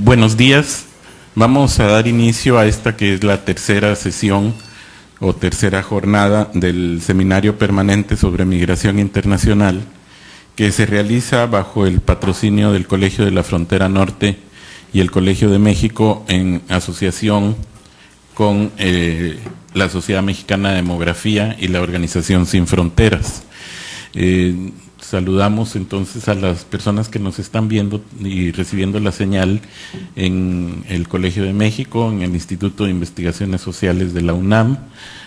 Buenos días. Vamos a dar inicio a esta que es la tercera sesión o tercera jornada del Seminario Permanente sobre Migración Internacional, que se realiza bajo el patrocinio del Colegio de la Frontera Norte y el Colegio de México en asociación con la Sociedad Mexicana de Demografía y la Organización Sin Fronteras. Saludamos entonces a las personas que nos están viendo y recibiendo la señal en el Colegio de México, en el Instituto de Investigaciones Sociales de la UNAM,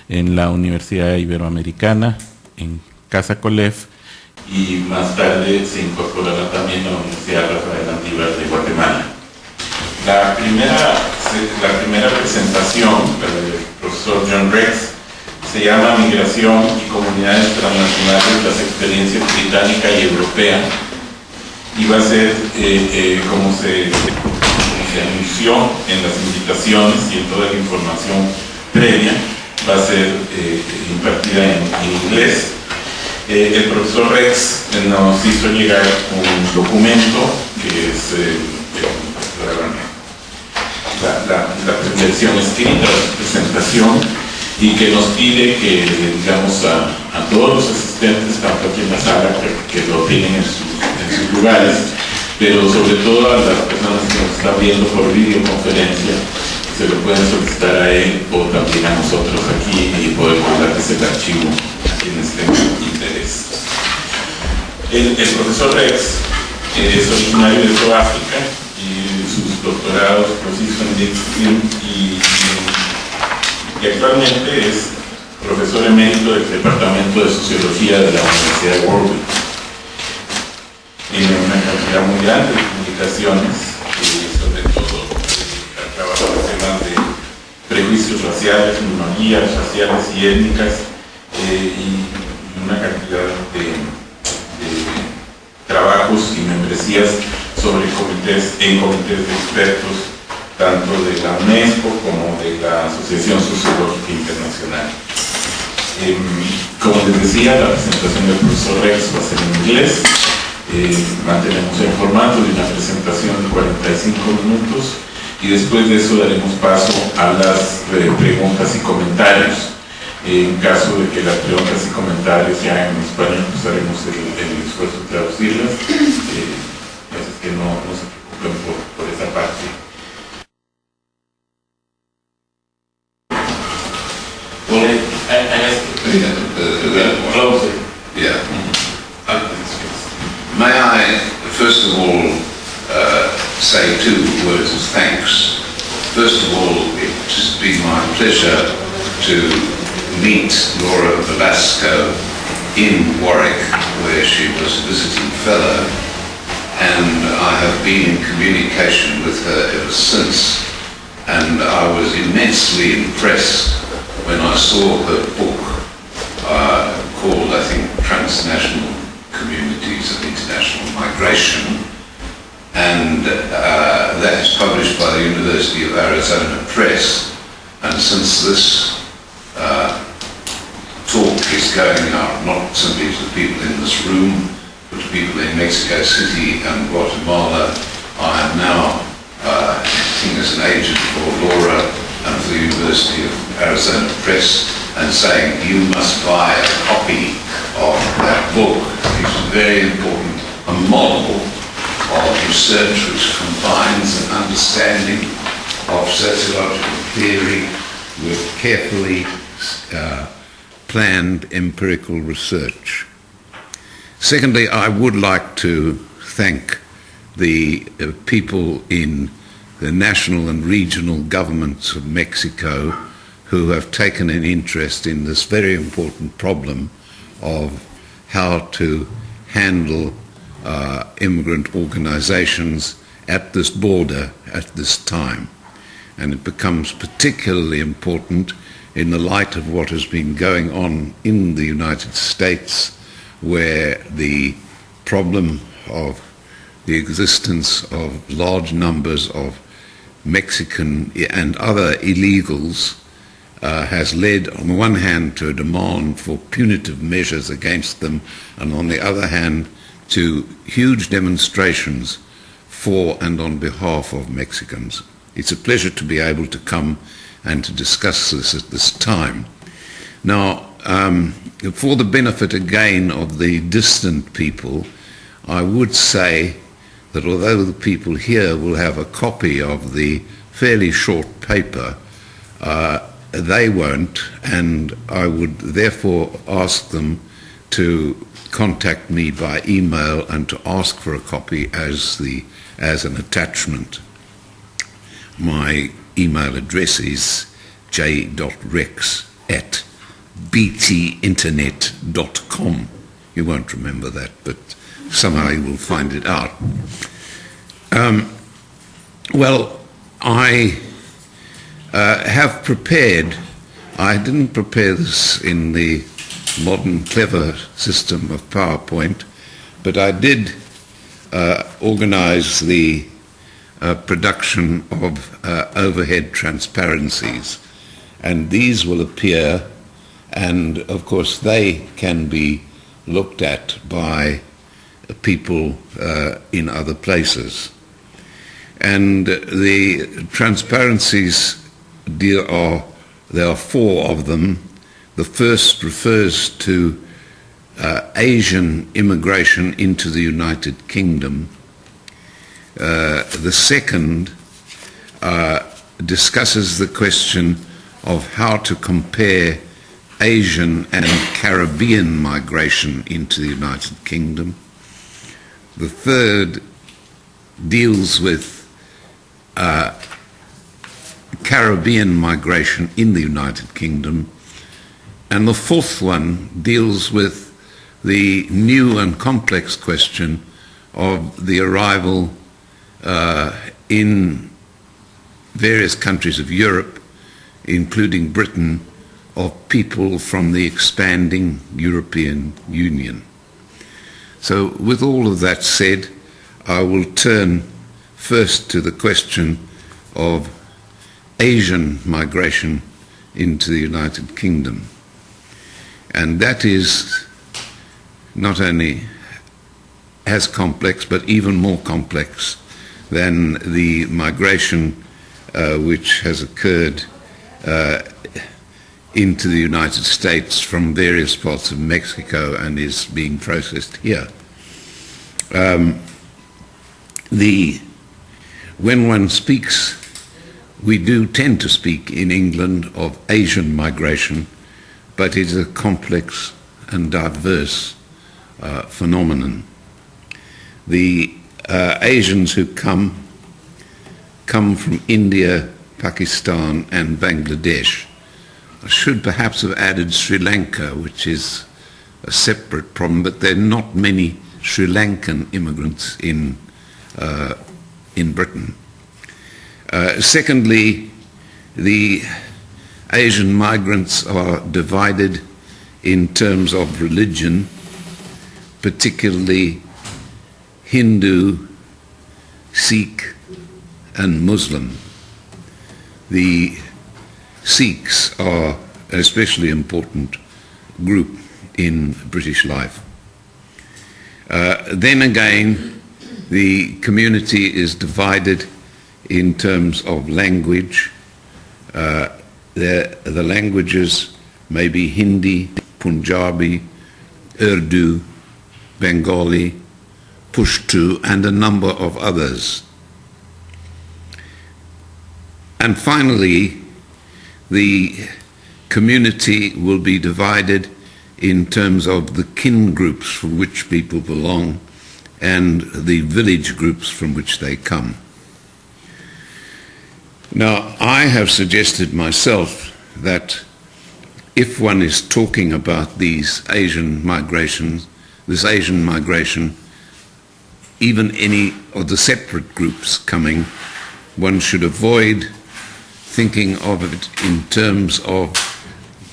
en la Universidad Iberoamericana, en Casa Colef, y más tarde se incorporará también la Universidad Rafael Andívar de Guatemala. La primera presentación del profesor John Rex se llama Migración y Comunidades Transnacionales, las experiencias británicas y europeas, y va a ser, como se anunció en las invitaciones y en toda la información previa, va a ser impartida en inglés. El profesor Rex nos hizo llegar un documento que es la versión escrita de su presentación, y que nos pide que digamos a todos los asistentes, tanto aquí en la sala, que lo tienen en sus lugares, pero sobre todo a las personas que nos están viendo por videoconferencia, se lo pueden solicitar a él o también a nosotros aquí y podemos darles el archivo a quienes tengan interés. El profesor Rex es originario de Sudáfrica y sus doctorados los hizo en Institución y actualmente es profesor emérito del Departamento de Sociología de la Universidad de Warwick. Tiene una cantidad muy grande de publicaciones y sobre todo ha trabajado en temas de prejuicios raciales, minorías raciales y étnicas, y una cantidad de trabajos y membresías sobre comités de expertos, tanto de la UNESCO como de la Asociación Sociológica Internacional. Como les decía, la presentación del profesor Rex va a ser en inglés. Mantenemos el formato de una presentación de 45 minutos y después de eso daremos paso a las preguntas y comentarios. En caso de que las preguntas y comentarios se hagan en español, pues haremos el esfuerzo de traducirlas. Así que no se preocupen por esa parte. Well, may I first of all say two words of thanks. First of all, it's been my pleasure to meet Laura Velasco in Warwick, where she was a visiting fellow, and I have been in communication with her ever since, and I was immensely impressed when I saw her book called, I think, Transnational Communities of International Migration, and that is published by the University of Arizona Press. And since this talk is going out not simply to the people in this room, but to people in Mexico City and Guatemala, I am now acting as an agent for Laura and for the University of Arizona Press, and saying you must buy a copy of that book. It's very important, a model of research which combines an understanding of sociological theory with carefully planned empirical research. Secondly, I would like to thank the people in the national and regional governments of Mexico who have taken an interest in this very important problem of how to handle immigrant organizations at this border at this time. And it becomes particularly important in the light of what has been going on in the United States, where the problem of the existence of large numbers of Mexican and other illegals has led, on the one hand, to a demand for punitive measures against them, and on the other hand, to huge demonstrations for and on behalf of Mexicans. It's a pleasure to be able to come and to discuss this at this time. Now, for the benefit again of the distant people, I would say that although the people here will have a copy of the fairly short paper, they won't, and I would therefore ask them to contact me by email and to ask for a copy as an attachment. My email address is j.rex@btinternet.com. You won't remember that, but somehow you will find it out. Well, I have prepared, I didn't prepare this in the modern clever system of PowerPoint, but I did organize the production of overhead transparencies, and these will appear, and of course they can be looked at by people in other places. And the transparencies, there are 4 of them. The first refers to Asian immigration into the United Kingdom. The second discusses the question of how to compare Asian and Caribbean migration into the United Kingdom. The third deals with Caribbean migration in the United Kingdom. And the fourth one deals with the new and complex question of the arrival in various countries of Europe, including Britain, of people from the expanding European Union. So with all of that said, I will turn first to the question of Asian migration into the United Kingdom. And that is not only as complex, but even more complex than the migration which has occurred into the United States from various parts of Mexico and is being processed here. When one speaks, we do tend to speak in England of Asian migration, but it is a complex and diverse phenomenon. The Asians who come from India, Pakistan, and Bangladesh. I should perhaps have added Sri Lanka, which is a separate problem, but there are not many Sri Lankan immigrants in Britain. Secondly, the Asian migrants are divided in terms of religion, particularly Hindu, Sikh, and Muslim. The Sikhs are an especially important group in British life. Then again, the community is divided in terms of language. The languages may be Hindi, Punjabi, Urdu, Bengali, Pushtu, and a number of others. And finally, the community will be divided in terms of the kin groups from which people belong and the village groups from which they come. Now, I have suggested myself that if one is talking about these Asian migrations, this Asian migration, even any of the separate groups coming, one should avoid thinking of it in terms of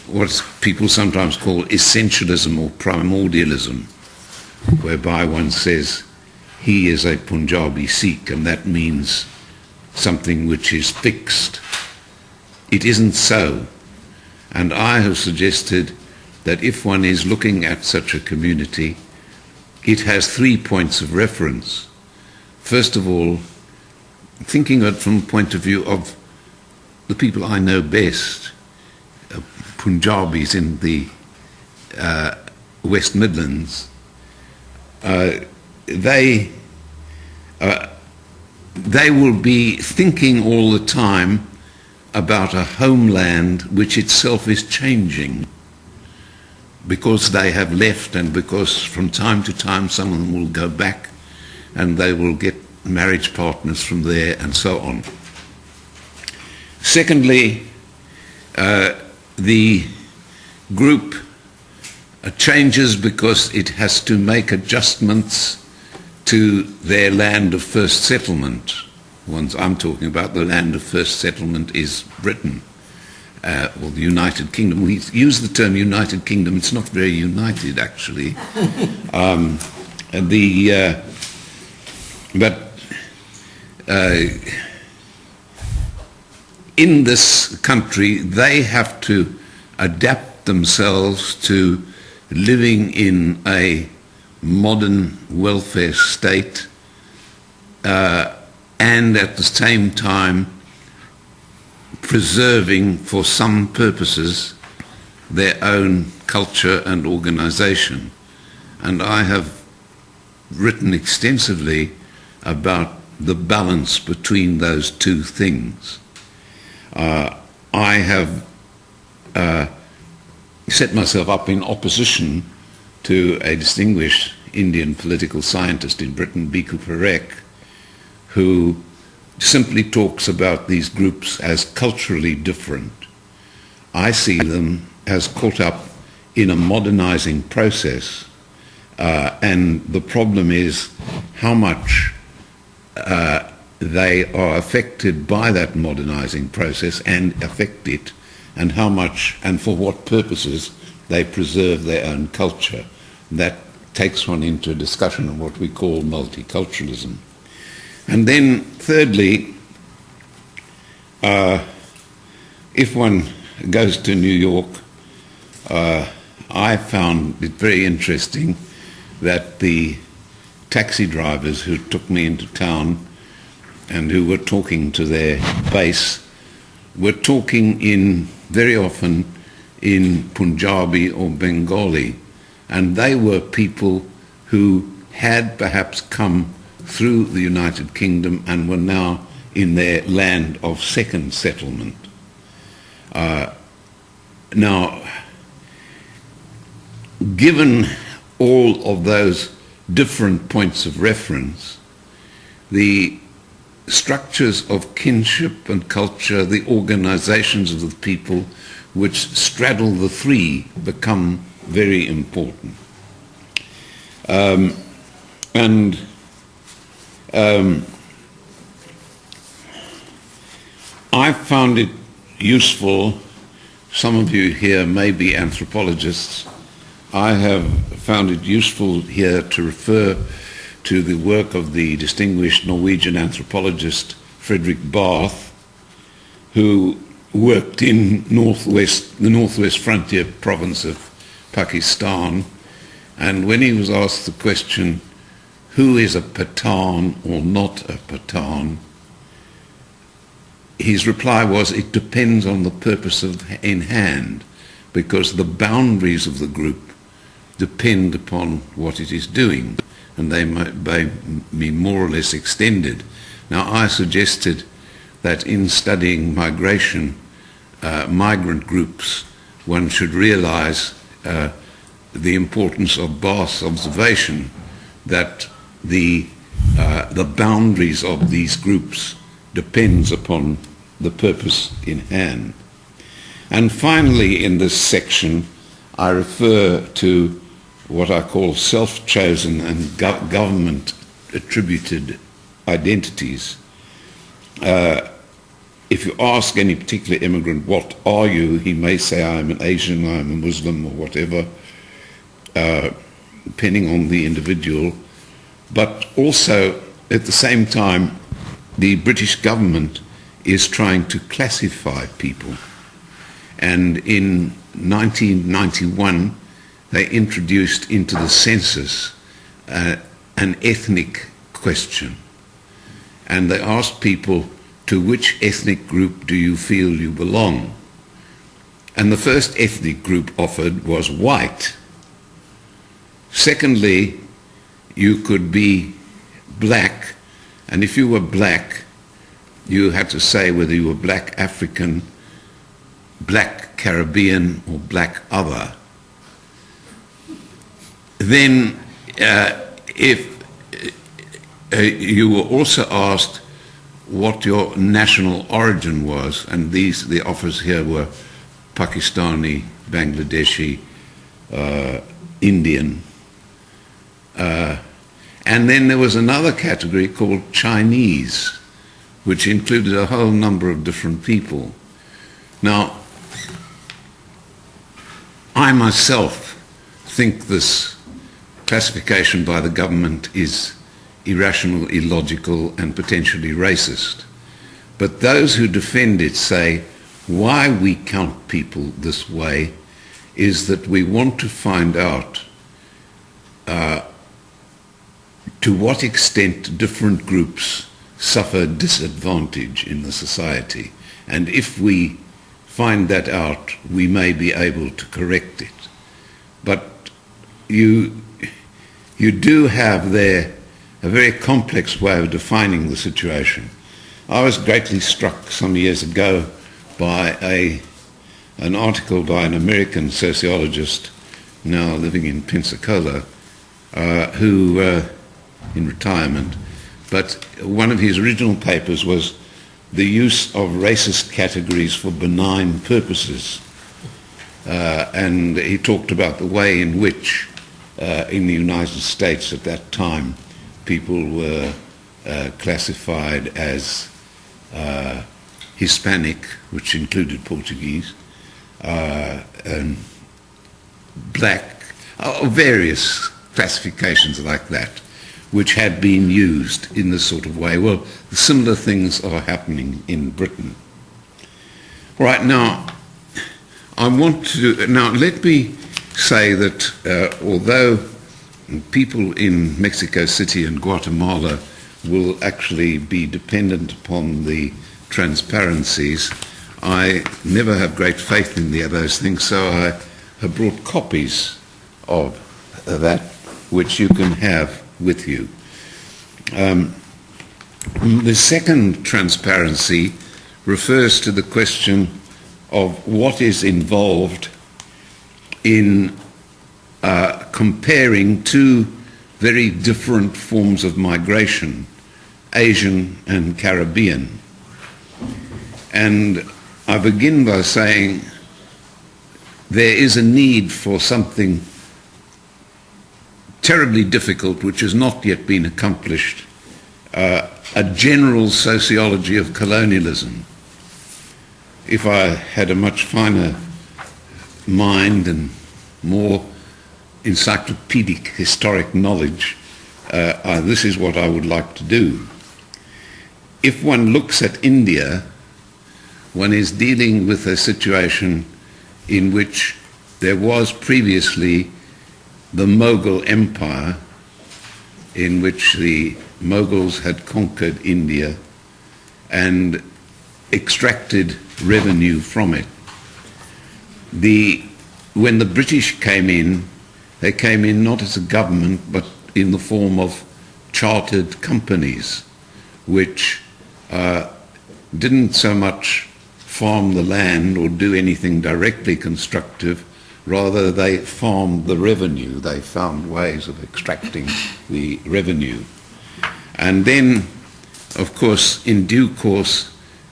what people sometimes call essentialism or primordialism, whereby one says he is a Punjabi Sikh and that means something which is fixed. It isn't so. And I have suggested that if one is looking at such a community, it has 3 points of reference. first of all, thinking of it from the point of view of the people I know best, Punjabis in the West Midlands, they will be thinking all the time about a homeland which itself is changing, because they have left and because from time to time some of them will go back and they will get marriage partners from there and so on. Secondly, the group changes because it has to make adjustments to their land of first settlement. The ones I'm talking about, the land of first settlement is Britain, or the United Kingdom. We use the term United Kingdom, it's not very united actually. In this country, they have to adapt themselves to living in a modern welfare state, and at the same time preserving for some purposes their own culture and organization. And I have written extensively about the balance between those two things. I have set myself up in opposition to a distinguished Indian political scientist in Britain, Bhikkhu Parekh, who simply talks about these groups as culturally different. I see them as caught up in a modernizing process, and the problem is how much they are affected by that modernizing process and affect it, and how much and for what purposes they preserve their own culture. That takes one into a discussion of what we call multiculturalism. And then thirdly, if one goes to New York, I found it very interesting that the taxi drivers who took me into town and who were talking to their base were talking very often in Punjabi or Bengali, and they were people who had perhaps come through the United Kingdom and were now in their land of second settlement. Now, given all of those different points of reference, the structures of kinship and culture, the organizations of the people which straddle the three become very important. I found it useful, some of you here may be anthropologists, I have found it useful here to refer to the work of the distinguished Norwegian anthropologist Fredrik Barth, who worked in the northwest frontier province of Pakistan, and when he was asked the question, who is a Pathan or not a Pathan, his reply was, it depends on the purpose in hand, because the boundaries of the group depend upon what it is doing, and they might be more or less extended. Now, I suggested that in studying migration, migrant groups, one should realize the importance of Barth's observation that the boundaries of these groups depends upon the purpose in hand. And finally, in this section, I refer to what I call self-chosen and government-attributed identities. If you ask any particular immigrant, what are you, he may say, I'm an Asian, I'm a Muslim, or whatever, depending on the individual. But also, at the same time, the British government is trying to classify people. And in 1991, they introduced into the census an ethnic question. and they asked people, to which ethnic group do you feel you belong? And the first ethnic group offered was white. Secondly, you could be black, and if you were black, you had to say whether you were black African, black Caribbean, or black other. Then, if you were also asked what your national origin was, and the offers here were Pakistani, Bangladeshi, Indian. And then there was another category called Chinese, which included a whole number of different people. Now, I myself think this classification by the government is irrational, illogical, and potentially racist. But those who defend it say why we count people this way is that we want to find out to what extent different groups suffer disadvantage in the society. And if we find that out, we may be able to correct it. But you do have there a very complex way of defining the situation. I was greatly struck some years ago by an article by an American sociologist now living in Pensacola, who, in retirement, but one of his original papers was the use of racist categories for benign purposes. And he talked about the way in which, in the United States at that time, people were classified as Hispanic, which included Portuguese, and black, various classifications like that, which had been used in this sort of way. Well, similar things are happening in Britain. Right, now let me say that although people in Mexico City and Guatemala will actually be dependent upon the transparencies, I never have great faith in those things, so I have brought copies of that which you can have with you. The second transparency refers to the question of what is involved in comparing two very different forms of migration, Asian and Caribbean. And I begin by saying there is a need for something terribly difficult, which has not yet been accomplished, a general sociology of colonialism. If I had a much finer mind and more encyclopedic historic knowledge, this is what I would like to do. If one looks at India, one is dealing with a situation in which there was previously the Mughal Empire, in which the Mughals had conquered India and extracted revenue from it. When the British came in, they came in not as a government, but in the form of chartered companies, which didn't so much farm the land or do anything directly constructive. Rather, they farmed the revenue. They found ways of extracting the revenue. And then, of course, in due course,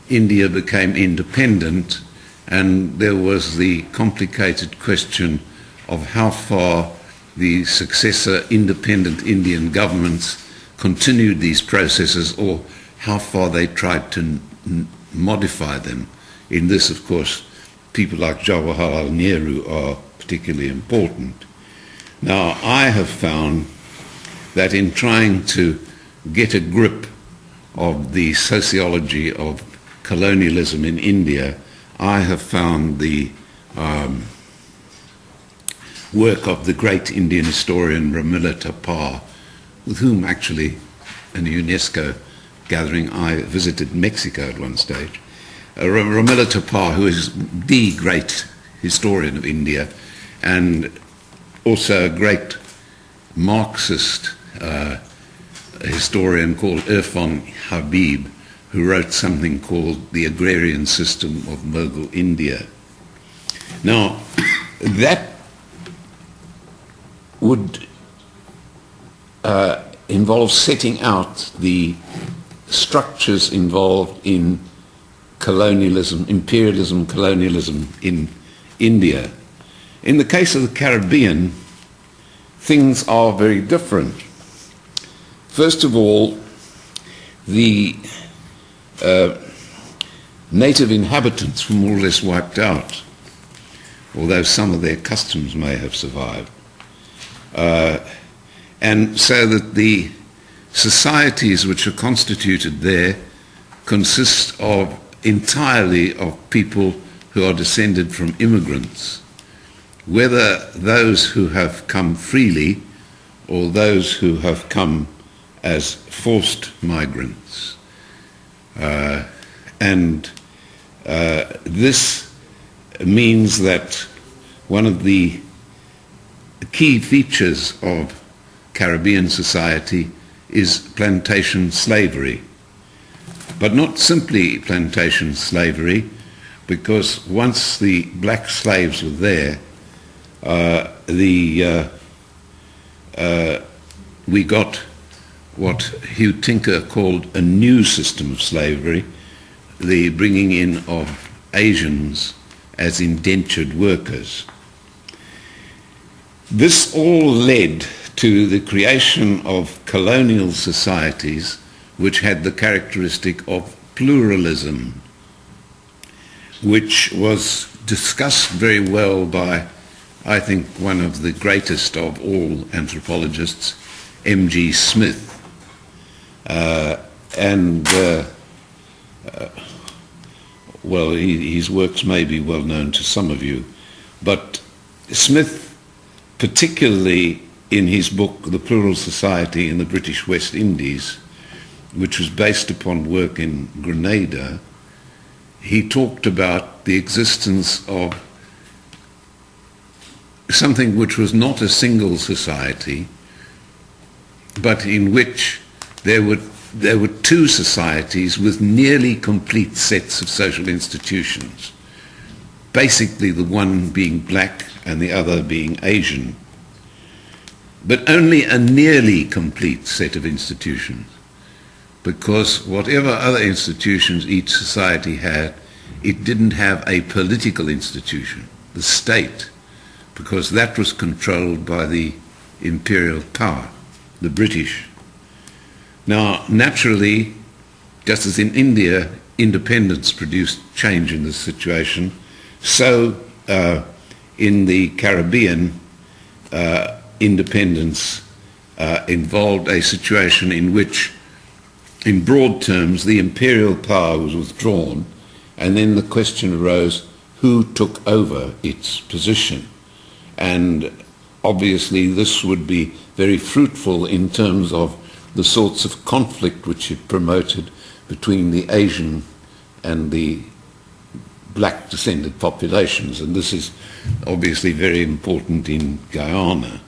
India became independent, and there was the complicated question of how far the successor independent Indian governments continued these processes, or how far they tried to modify them. In this, of course, people like Jawaharlal Nehru are particularly important. Now, I have found that in trying to get a grip of the sociology of colonialism in India, I have found the work of the great Indian historian Ramila Thapar, with whom actually a UNESCO gathering. I visited Mexico at one stage. Romello Tapar, who is the great historian of India and also a great Marxist historian called Irfan Habib, who wrote something called The Agrarian System of Mughal India. Now, that would involve setting out the structures involved in colonialism, imperialism, colonialism in India. In the case of the Caribbean, things are very different. First of all, the native inhabitants were more or less wiped out, although some of their customs may have survived. And so that the societies which are constituted there consist of entirely of people who are descended from immigrants, whether those who have come freely or those who have come as forced migrants. This means that one of the key features of Caribbean society is plantation slavery. But not simply plantation slavery, because once the black slaves were there, we got what Hugh Tinker called a new system of slavery, the bringing in of Asians as indentured workers. This all led to the creation of colonial societies which had the characteristic of pluralism, which was discussed very well by, I think, one of the greatest of all anthropologists, M.G. Smith. Well, his works may be well known to some of you, but Smith, particularly in his book, The Plural Society in the British West Indies, which was based upon work in Grenada, he talked about the existence of something which was not a single society, but in which there were two societies with nearly complete sets of social institutions, basically the one being black and the other being Asian, but only a nearly complete set of institutions, because whatever other institutions each society had, it didn't have a political institution, the state, because that was controlled by the imperial power, the British. Now, naturally, just as in India, independence produced change in this situation, so in the Caribbean, independence involved a situation in which, in broad terms, the imperial power was withdrawn, and then the question arose, who took over its position? And obviously this would be very fruitful in terms of the sorts of conflict which it promoted between the Asian and the black descended populations, and this is obviously very important in Guyana,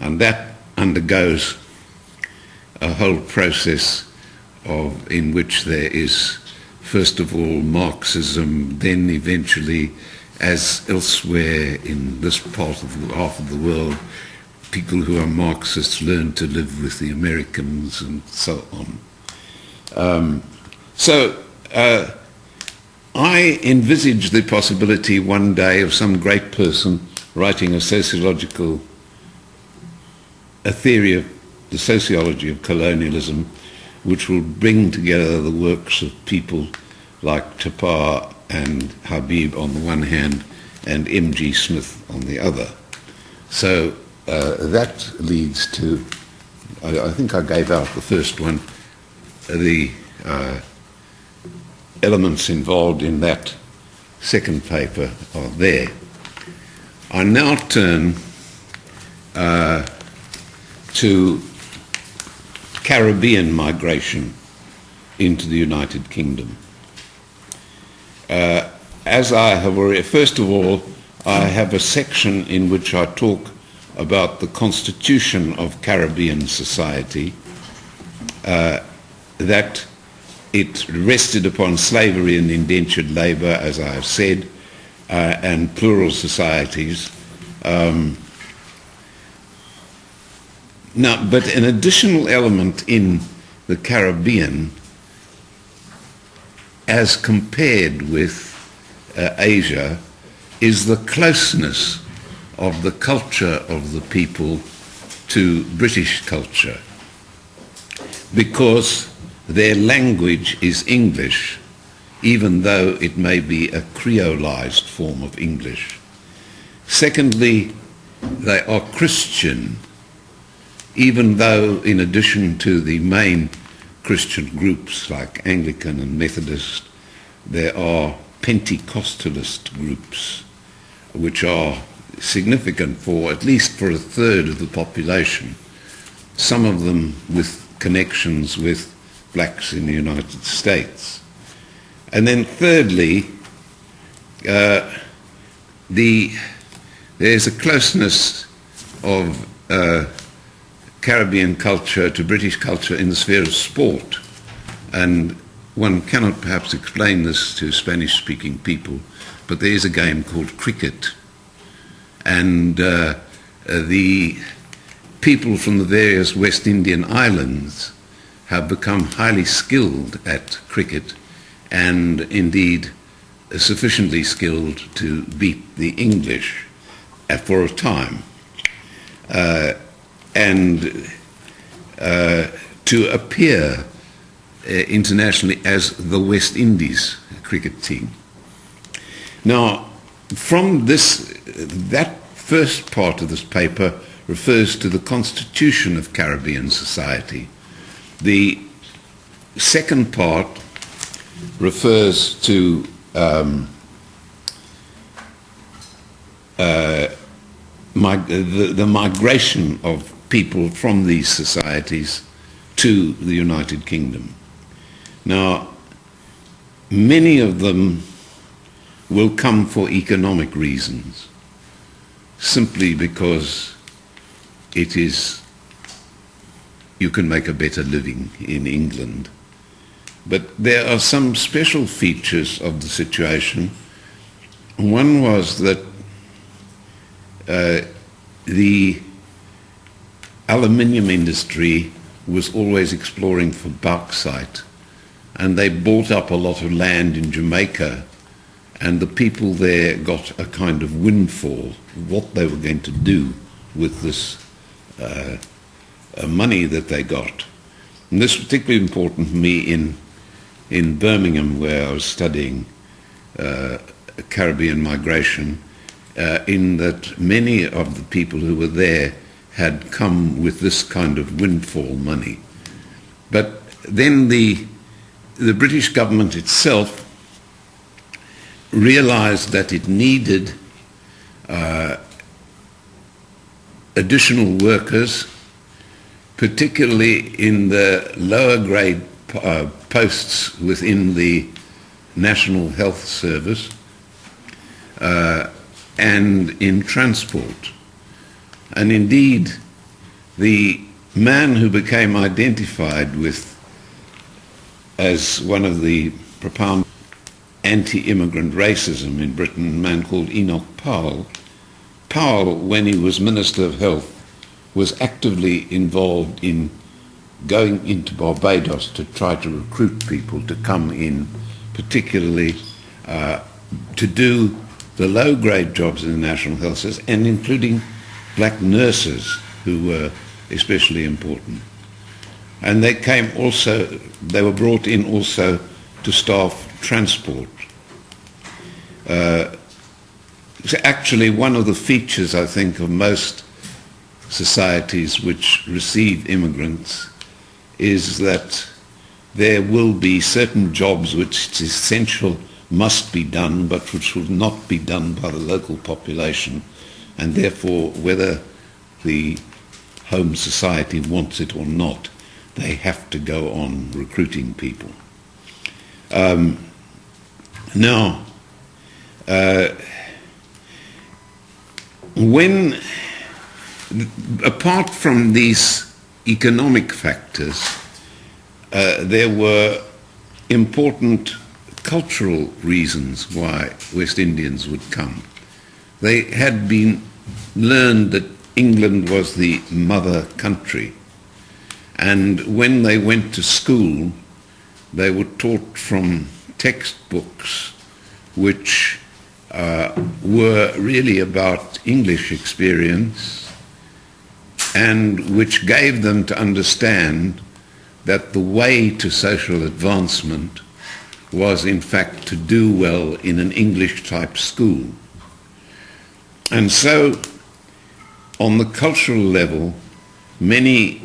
and that undergoes a whole process in which there is, first of all, Marxism, then eventually, as elsewhere in this part of half of the world, people who are Marxists learn to live with the Americans and so on. I envisage the possibility one day of some great person writing a theory of the sociology of colonialism, which will bring together the works of people like Tapar and Habib on the one hand and M.G. Smith on the other. So that leads to, I think I gave out the first one, the elements involved in that second paper are there. I now turn to Caribbean migration, into the United Kingdom. As I have already, first of all, I have a section in which I talk about the constitution of Caribbean society, that it rested upon slavery and indentured labour, as I have said, and plural societies. Now, but an additional element in the Caribbean, as compared with Asia, is the closeness of the culture of the people to British culture, because their language is English, even though it may be a creolized form of English. Secondly, they are Christian, even though in addition to the main Christian groups like Anglican and Methodist, there are Pentecostalist groups, which are significant for at least for a third of the population, some of them with connections with blacks in the United States. And then thirdly, there's a closeness of Caribbean culture to British culture in the sphere of sport. And one cannot perhaps explain this to Spanish-speaking people, but there is a game called cricket. And the people from the various West Indian islands have become highly skilled at cricket, and indeed sufficiently skilled to beat the English for a time, and to appear internationally as the West Indies cricket team. Now, from this, that first part of this paper refers to the constitution of Caribbean society. The second part refers to the migration of people from these societies to the United Kingdom. Now, many of them will come for economic reasons, simply because it is, you can make a better living in England. But there are some special features of the situation. One was that the aluminium industry was always exploring for bauxite, and they bought up a lot of land in Jamaica, and the people there got a kind of windfall of what they were going to do with this money that they got. And this was particularly important for me in Birmingham, where I was studying Caribbean migration, in that many of the people who were there had come with this kind of windfall money. But then the British government itself realized that it needed additional workers, particularly in the lower grade posts within the National Health Service and in transport. And indeed, the man who became identified with as one of the proponents of anti-immigrant racism in Britain, a man called Enoch Powell, when he was Minister of Health, was actively involved in going into Barbados to try to recruit people to come in, particularly to do the low-grade jobs in the National Health Service, and including black nurses who were especially important. And they were brought in also to staff transport. So actually, one of the features, I think, of most societies which receive immigrants is that there will be certain jobs which it's essential must be done, but which will not be done by the local population, and therefore, whether the home society wants it or not, they have to go on recruiting people. Now, when, apart from these economic factors, there were important cultural reasons why West Indians would come. They had been learned that England was the mother country, and when they went to school, they were taught from textbooks which were really about English experience, and which gave them to understand that the way to social advancement was in fact to do well in an English-type school. And so, on the cultural level, many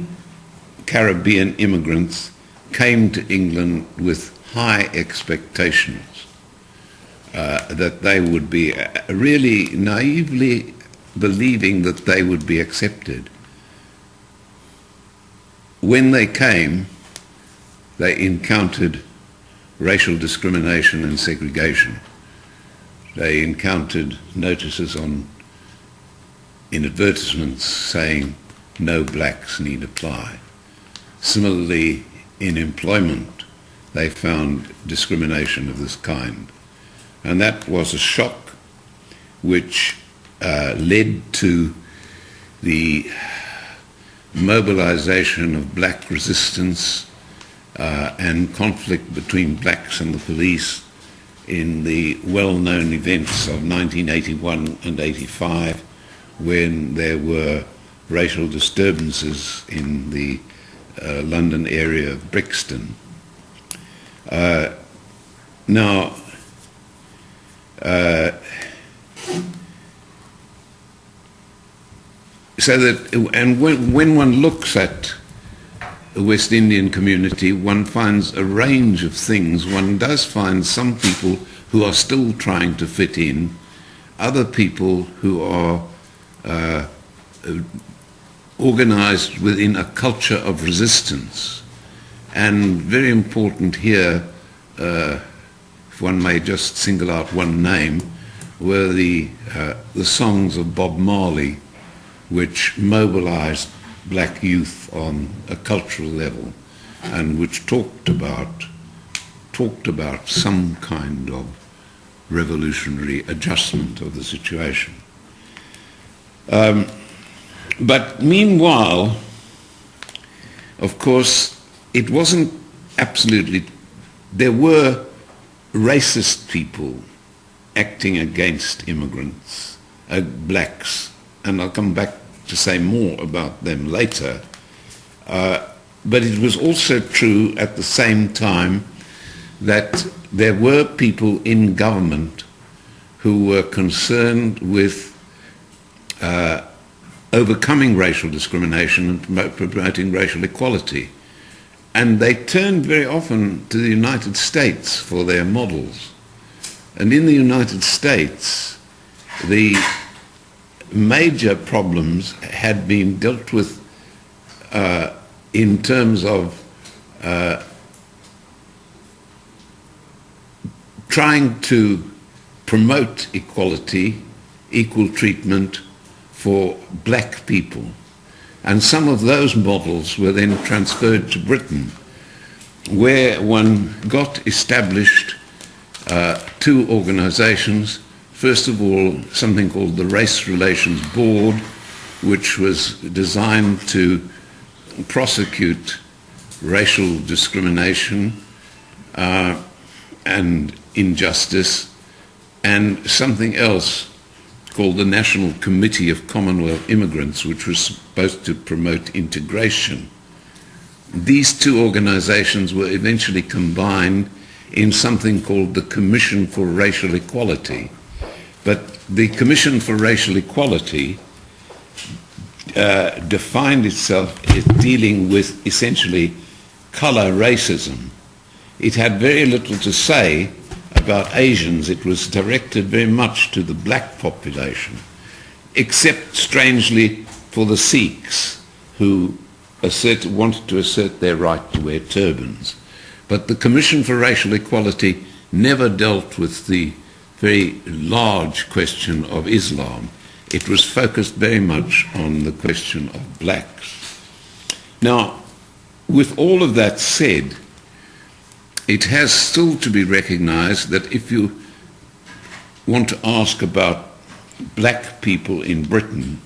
Caribbean immigrants came to England with high expectations that they would be really naively believing that they would be accepted. When they came, they encountered racial discrimination and segregation. They encountered notices in advertisements saying no blacks need apply. Similarly, in employment, they found discrimination of this kind. And that was a shock which led to the mobilization of black resistance and conflict between blacks and the police in the well-known events of 1981 and 85, when there were racial disturbances in the London area of Brixton. So that, and when one looks at the West Indian community, one finds a range of things. One does find some people who are still trying to fit in, other people who are organized within a culture of resistance. And very important here, if one may just single out one name, were the songs of Bob Marley, which mobilized black youth on a cultural level and which talked about some kind of revolutionary adjustment of the situation. But meanwhile, of course, it wasn't absolutely, there were racist people acting against immigrants, blacks, and I'll come back to say more about them later. But it was also true at the same time that there were people in government who were concerned with overcoming racial discrimination and promoting racial equality. And they turned very often to the United States for their models. And in the United States, the major problems had been dealt with in terms of trying to promote equality, equal treatment for black people. And some of those models were then transferred to Britain, where one got established two organizations. First of all, something called the Race Relations Board, which was designed to prosecute racial discrimination and injustice, and something else called the National Committee of Commonwealth Immigrants, which was supposed to promote integration. These two organizations were eventually combined in something called the Commission for Racial Equality. But the Commission for Racial Equality defined itself as dealing with essentially color racism. It had very little to say about Asians. It was directed very much to the black population, except, strangely, for the Sikhs, who wanted to assert their right to wear turbans. But the Commission for Racial Equality never dealt with the very large question of Islam. It was focused very much on the question of blacks. Now, with all of that said, it has still to be recognized that if you want to ask about black people in Britain,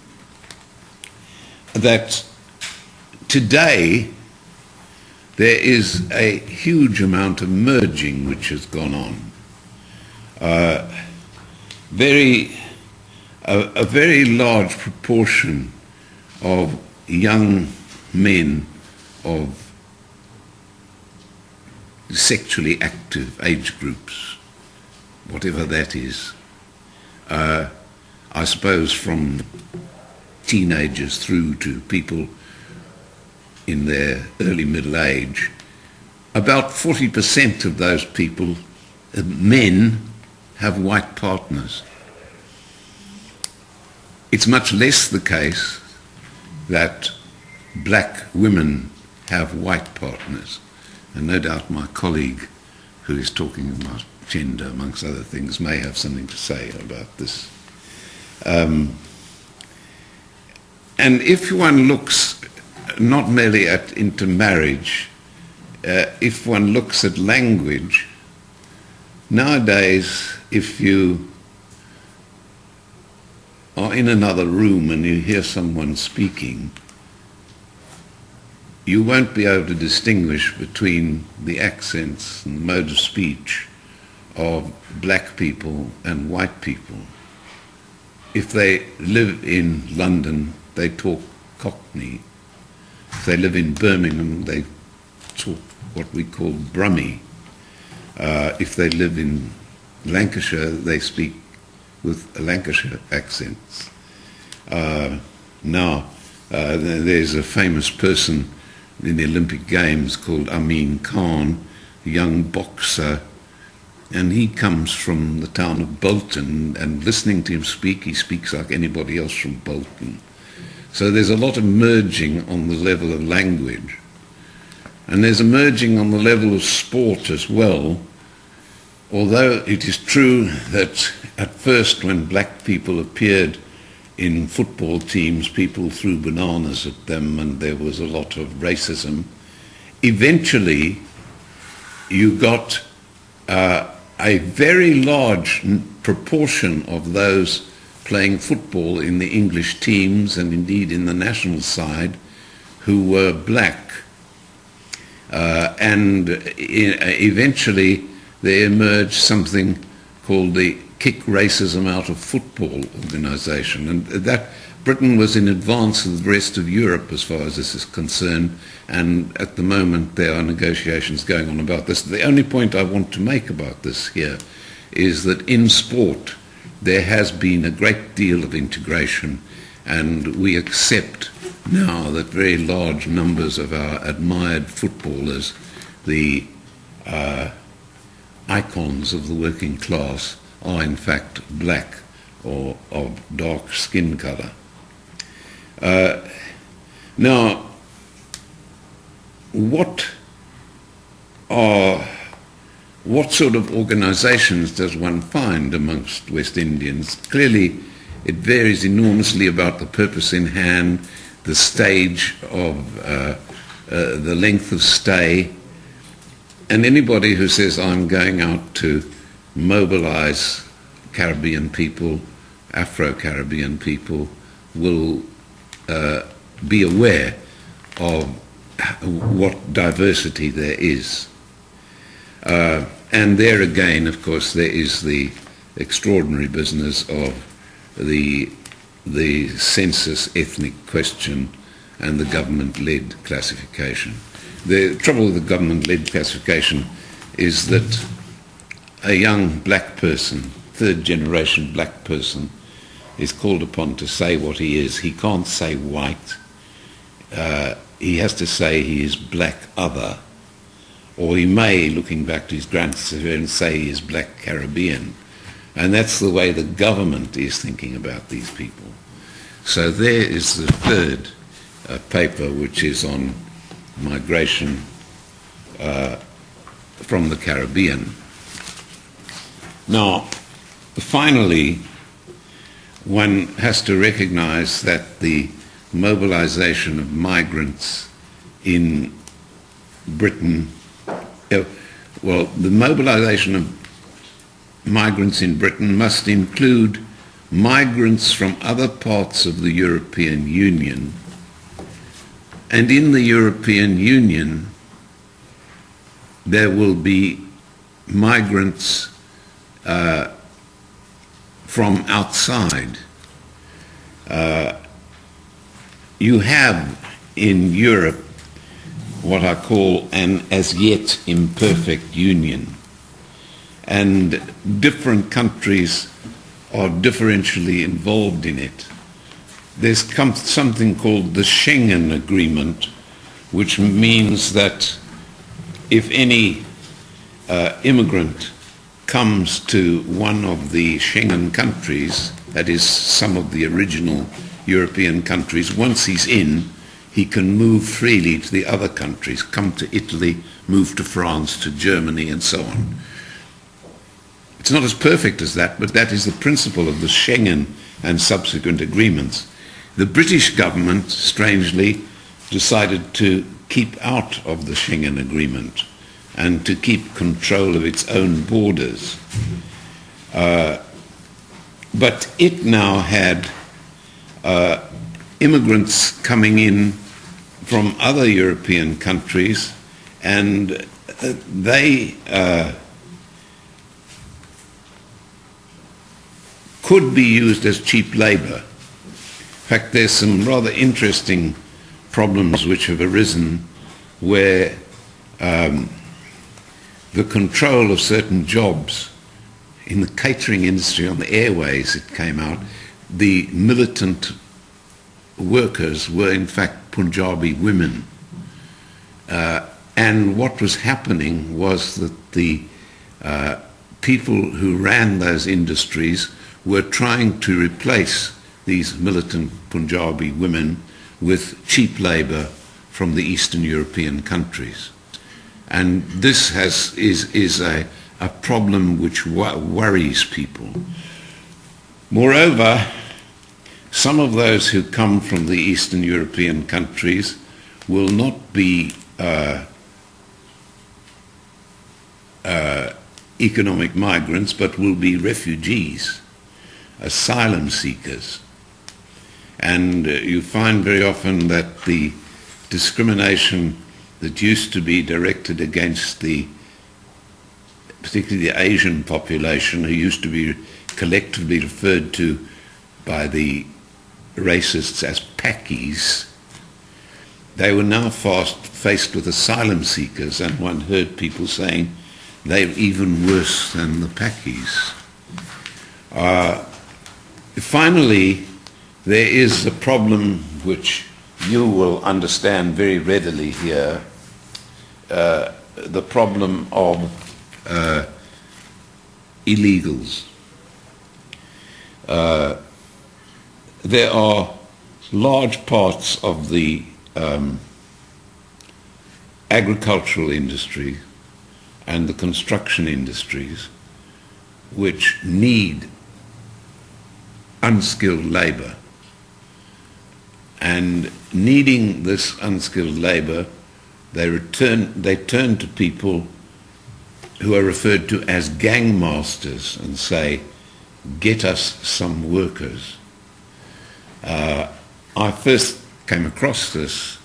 that today there is a huge amount of merging which has gone on. A very large proportion of young men of sexually active age groups, whatever that is, I suppose from teenagers through to people in their early middle age, about 40% of those people, men, have white partners. It's much less the case that black women have white partners. And no doubt my colleague, who is talking about gender, amongst other things, may have something to say about this. And if one looks not merely at intermarriage, if one looks at language, nowadays, if you are in another room and you hear someone speaking, you won't be able to distinguish between the accents and the mode of speech of black people and white people. If they live in London, they talk Cockney. If they live in Birmingham, they talk what we call Brummie. If they live in Lancashire, they speak with Lancashire accents. There's a famous person in the Olympic Games called Amin Khan, a young boxer, and he comes from the town of Bolton, and listening to him speak, he speaks like anybody else from Bolton. So there's a lot of merging on the level of language. And there's a merging on the level of sport as well, although it is true that at first when black people appeared in football teams, people threw bananas at them and there was a lot of racism. Eventually, you got a very large proportion of those playing football in the English teams and indeed in the national side who were black. And eventually there emerged something called the Kick Racism Out of Football organization. And that Britain was in advance of the rest of Europe as far as this is concerned, and at the moment there are negotiations going on about this. The only point I want to make about this here is that in sport there has been a great deal of integration, and we accept now that very large numbers of our admired footballers, the icons of the working class, are in fact black or of dark skin color. Now, what sort of organizations does one find amongst West Indians? Clearly, it varies enormously about the purpose in hand, the stage of the length of stay, and anybody who says, I'm going out to mobilize Caribbean people, Afro-Caribbean people, will be aware of what diversity there is. And there again, of course, there is the extraordinary business of the census ethnic question and the government-led classification. The trouble with the government-led classification is that a young black person, third-generation black person, is called upon to say what he is. He can't say white. He has to say he is black other. Or he may, looking back to his grandparents, say he is black Caribbean. And that's the way the government is thinking about these people. So there is the third paper, which is on migration from the Caribbean. Now, finally, one has to recognize that the mobilization of migrants in Britain, the mobilization of migrants in Britain must include migrants from other parts of the European Union. And in the European Union, there will be migrants from outside. You have in Europe what I call an as yet imperfect union, and different countries are differentially involved in it. There's something called the Schengen Agreement, which means that if any immigrant comes to one of the Schengen countries, that is some of the original European countries, once he's in, he can move freely to the other countries, come to Italy, move to France, to Germany, and so on. It's not as perfect as that, but that is the principle of the Schengen and subsequent agreements. The British government, strangely, decided to keep out of the Schengen Agreement and to keep control of its own borders. But it now had immigrants coming in from other European countries, and they could be used as cheap labor. In fact, there's some rather interesting problems which have arisen where the control of certain jobs in the catering industry, on the airways, it came out, the militant workers were in fact Punjabi women. And what was happening was that the people who ran those industries were trying to replace these militant Punjabi women with cheap labor from the Eastern European countries. And this is a problem which worries people. Moreover, some of those who come from the Eastern European countries will not be economic migrants, but will be refugees, asylum seekers. And you find very often that the discrimination that used to be directed against particularly the Asian population, who used to be collectively referred to by the racists as Pakis, they were now faced with asylum seekers, and one heard people saying they're even worse than the Pakis. Finally, there is a problem which you will understand very readily here, the problem of illegals. There are large parts of the agricultural industry and the construction industries which need unskilled labor. And needing this unskilled labor, they turn to people who are referred to as gang masters and say, get us some workers. I first came across this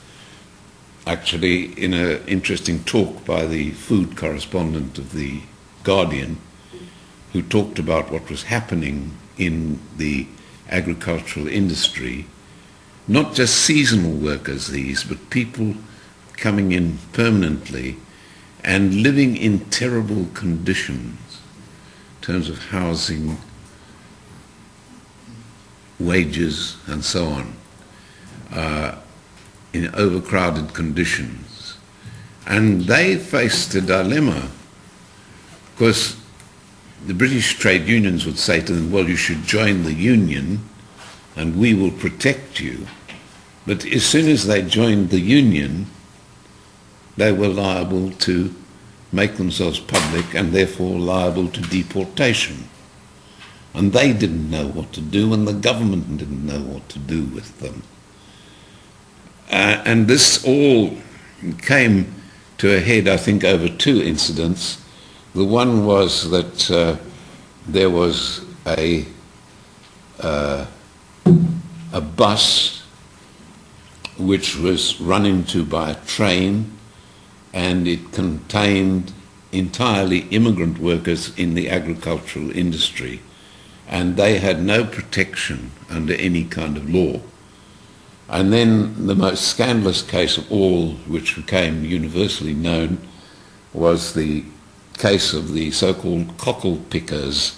actually in an interesting talk by the food correspondent of The Guardian, who talked about what was happening in the agricultural industry. Not just seasonal workers, these, but people coming in permanently and living in terrible conditions in terms of housing, wages, and so on, in overcrowded conditions. And they faced a dilemma, because the British trade unions would say to them, well, you should join the union and we will protect you. But as soon as they joined the union, they were liable to make themselves public and therefore liable to deportation. And they didn't know what to do, and the government didn't know what to do with them. And this all came to a head, I think, over two incidents. The one was that there was a bus which was run into by a train, and it contained entirely immigrant workers in the agricultural industry, and they had no protection under any kind of law. And then the most scandalous case of all, which became universally known, was the case of the so-called cockle pickers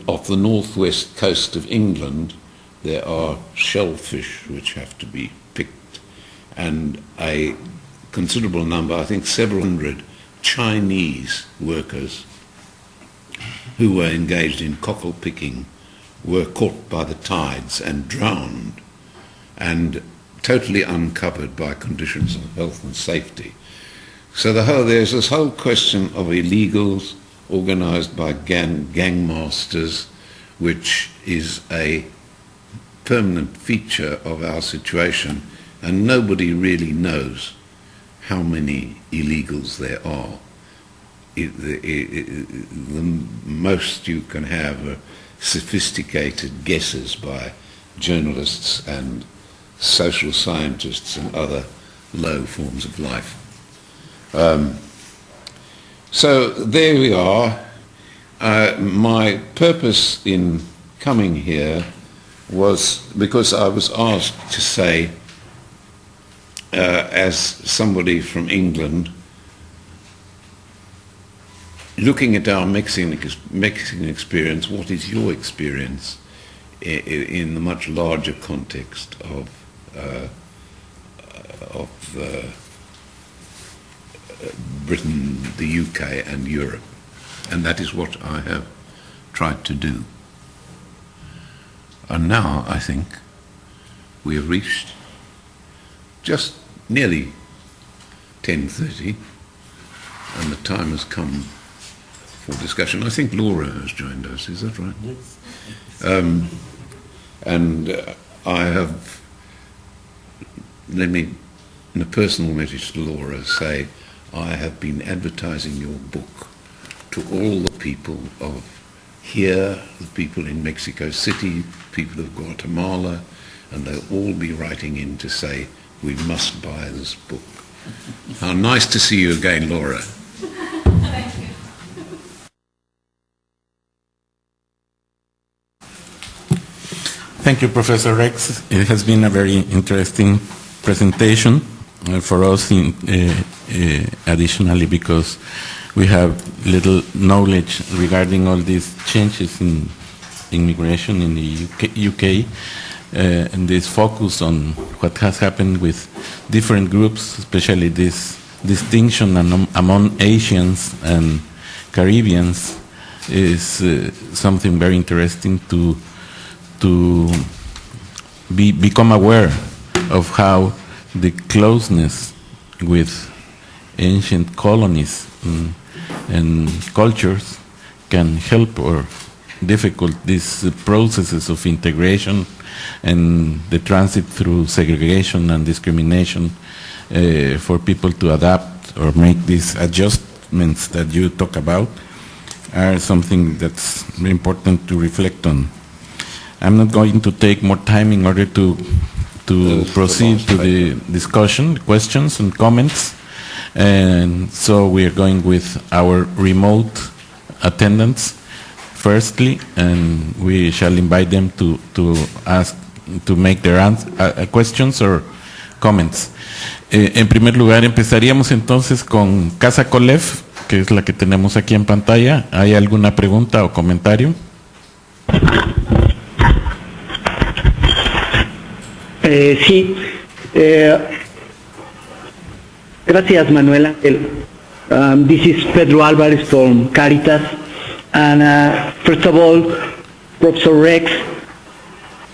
off the northwest coast of England. There are shellfish which have to be picked, and a considerable number, I think several hundred, Chinese workers who were engaged in cockle picking were caught by the tides and drowned, and totally uncovered by conditions of health and safety. So there's this whole question of illegals organised by gang masters, which is a permanent feature of our situation, and nobody really knows how many illegals there are. The most you can have are sophisticated guesses by journalists and social scientists and other low forms of life. So there we are. My purpose in coming here was because I was asked to say, as somebody from England, looking at our Mexican experience, what is your experience in the much larger context of Britain, the UK and Europe? And that is what I have tried to do. And now I think we have reached just nearly 10:30, and the time has come for discussion. I think Laura has joined us, is that right? Yes. I have, let me, in a personal message to Laura, say I have been advertising your book to all the people of here, the people in Mexico City, people of Guatemala, and they'll all be writing in to say, we must buy this book. How nice to see you again, Laura. Thank you. Thank you, Professor Rex. It has been a very interesting presentation for us, additionally, because we have little knowledge regarding all these changes in immigration in the UK, and this focus on what has happened with different groups, especially this distinction among Asians and Caribbeans, is something very interesting to become aware of how the closeness with ancient colonies and cultures can help or difficult these processes of integration and the transit through segregation and discrimination for people to adapt or make these adjustments that you talk about are something that's very important to reflect on. I'm not going to take more time in order to proceed to the discussion, questions and comments. And so we are going with our remote attendants firstly, and we shall invite them to make their questions or comments. En primer lugar, empezaríamos entonces con Casa Colev, que es la que tenemos aquí en pantalla. ¿Hay alguna pregunta o comentario? Sí. Gracias, Manuela. This is Pedro Álvarez from Caritas. And first of all, Professor Rex,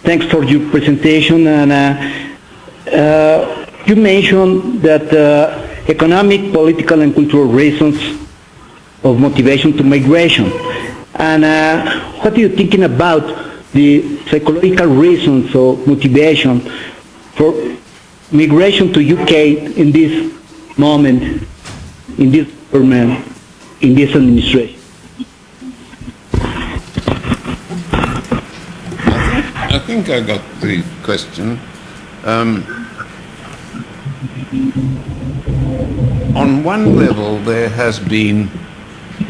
thanks for your presentation. And you mentioned that economic, political, and cultural reasons of motivation to migration. And what are you thinking about the psychological reasons of motivation for migration to UK in this moment, in this government, in this administration? I think I got the question. On one level, there has been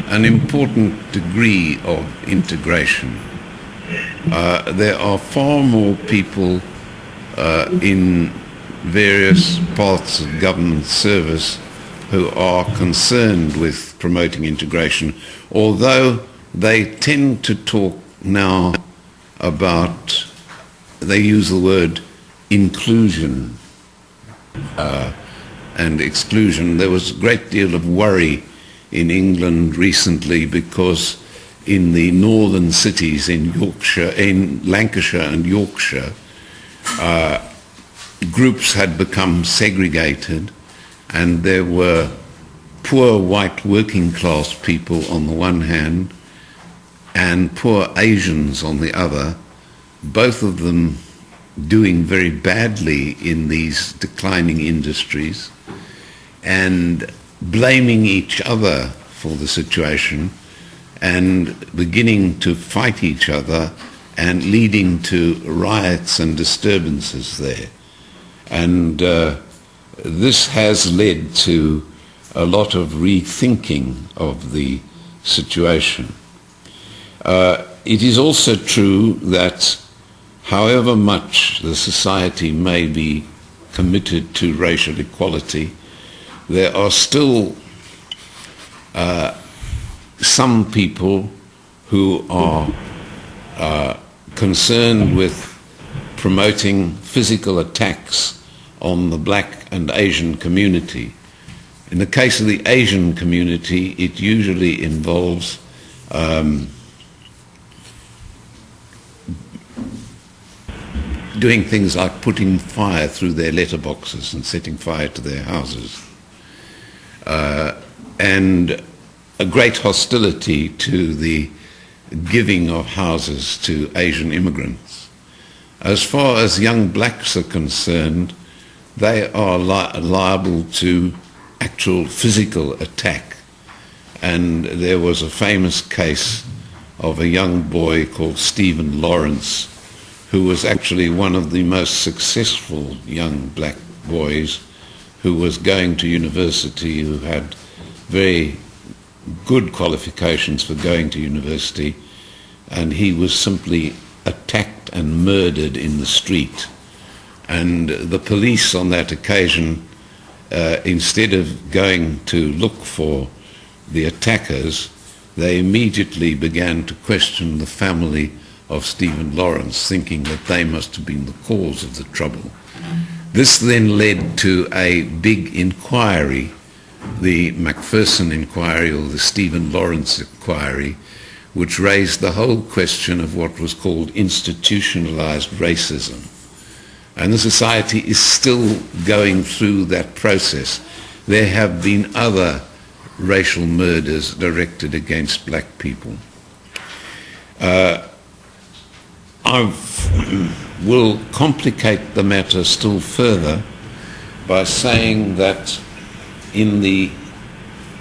an important degree of integration. There are far more people in various parts of government service who are concerned with promoting integration, although they tend to talk now about, they use the word inclusion and exclusion. There was a great deal of worry in England recently because in the northern cities in Yorkshire, in Lancashire and Yorkshire, groups had become segregated, and there were poor white working class people on the one hand and poor Asians on the other, both of them doing very badly in these declining industries and blaming each other for the situation and beginning to fight each other and leading to riots and disturbances there. And this has led to a lot of rethinking of the situation. It is also true that however much the society may be committed to racial equality, there are still some people who are concerned with promoting physical attacks on the black and Asian community. In the case of the Asian community, it usually involves doing things like putting fire through their letterboxes and setting fire to their houses. And a great hostility to the giving of houses to Asian immigrants. As far as young blacks are concerned, they are liable to actual physical attack. And there was a famous case of a young boy called Stephen Lawrence, who was actually one of the most successful young black boys who was going to university, who had very good qualifications for going to university, and he was simply attacked and murdered in the street. And the police on that occasion, instead of going to look for the attackers, they immediately began to question the family of Stephen Lawrence, thinking that they must have been the cause of the trouble. This then led to a big inquiry, the Macpherson inquiry or the Stephen Lawrence inquiry, which raised the whole question of what was called institutionalized racism. And the society is still going through that process. There have been other racial murders directed against black people. I will complicate the matter still further by saying that in the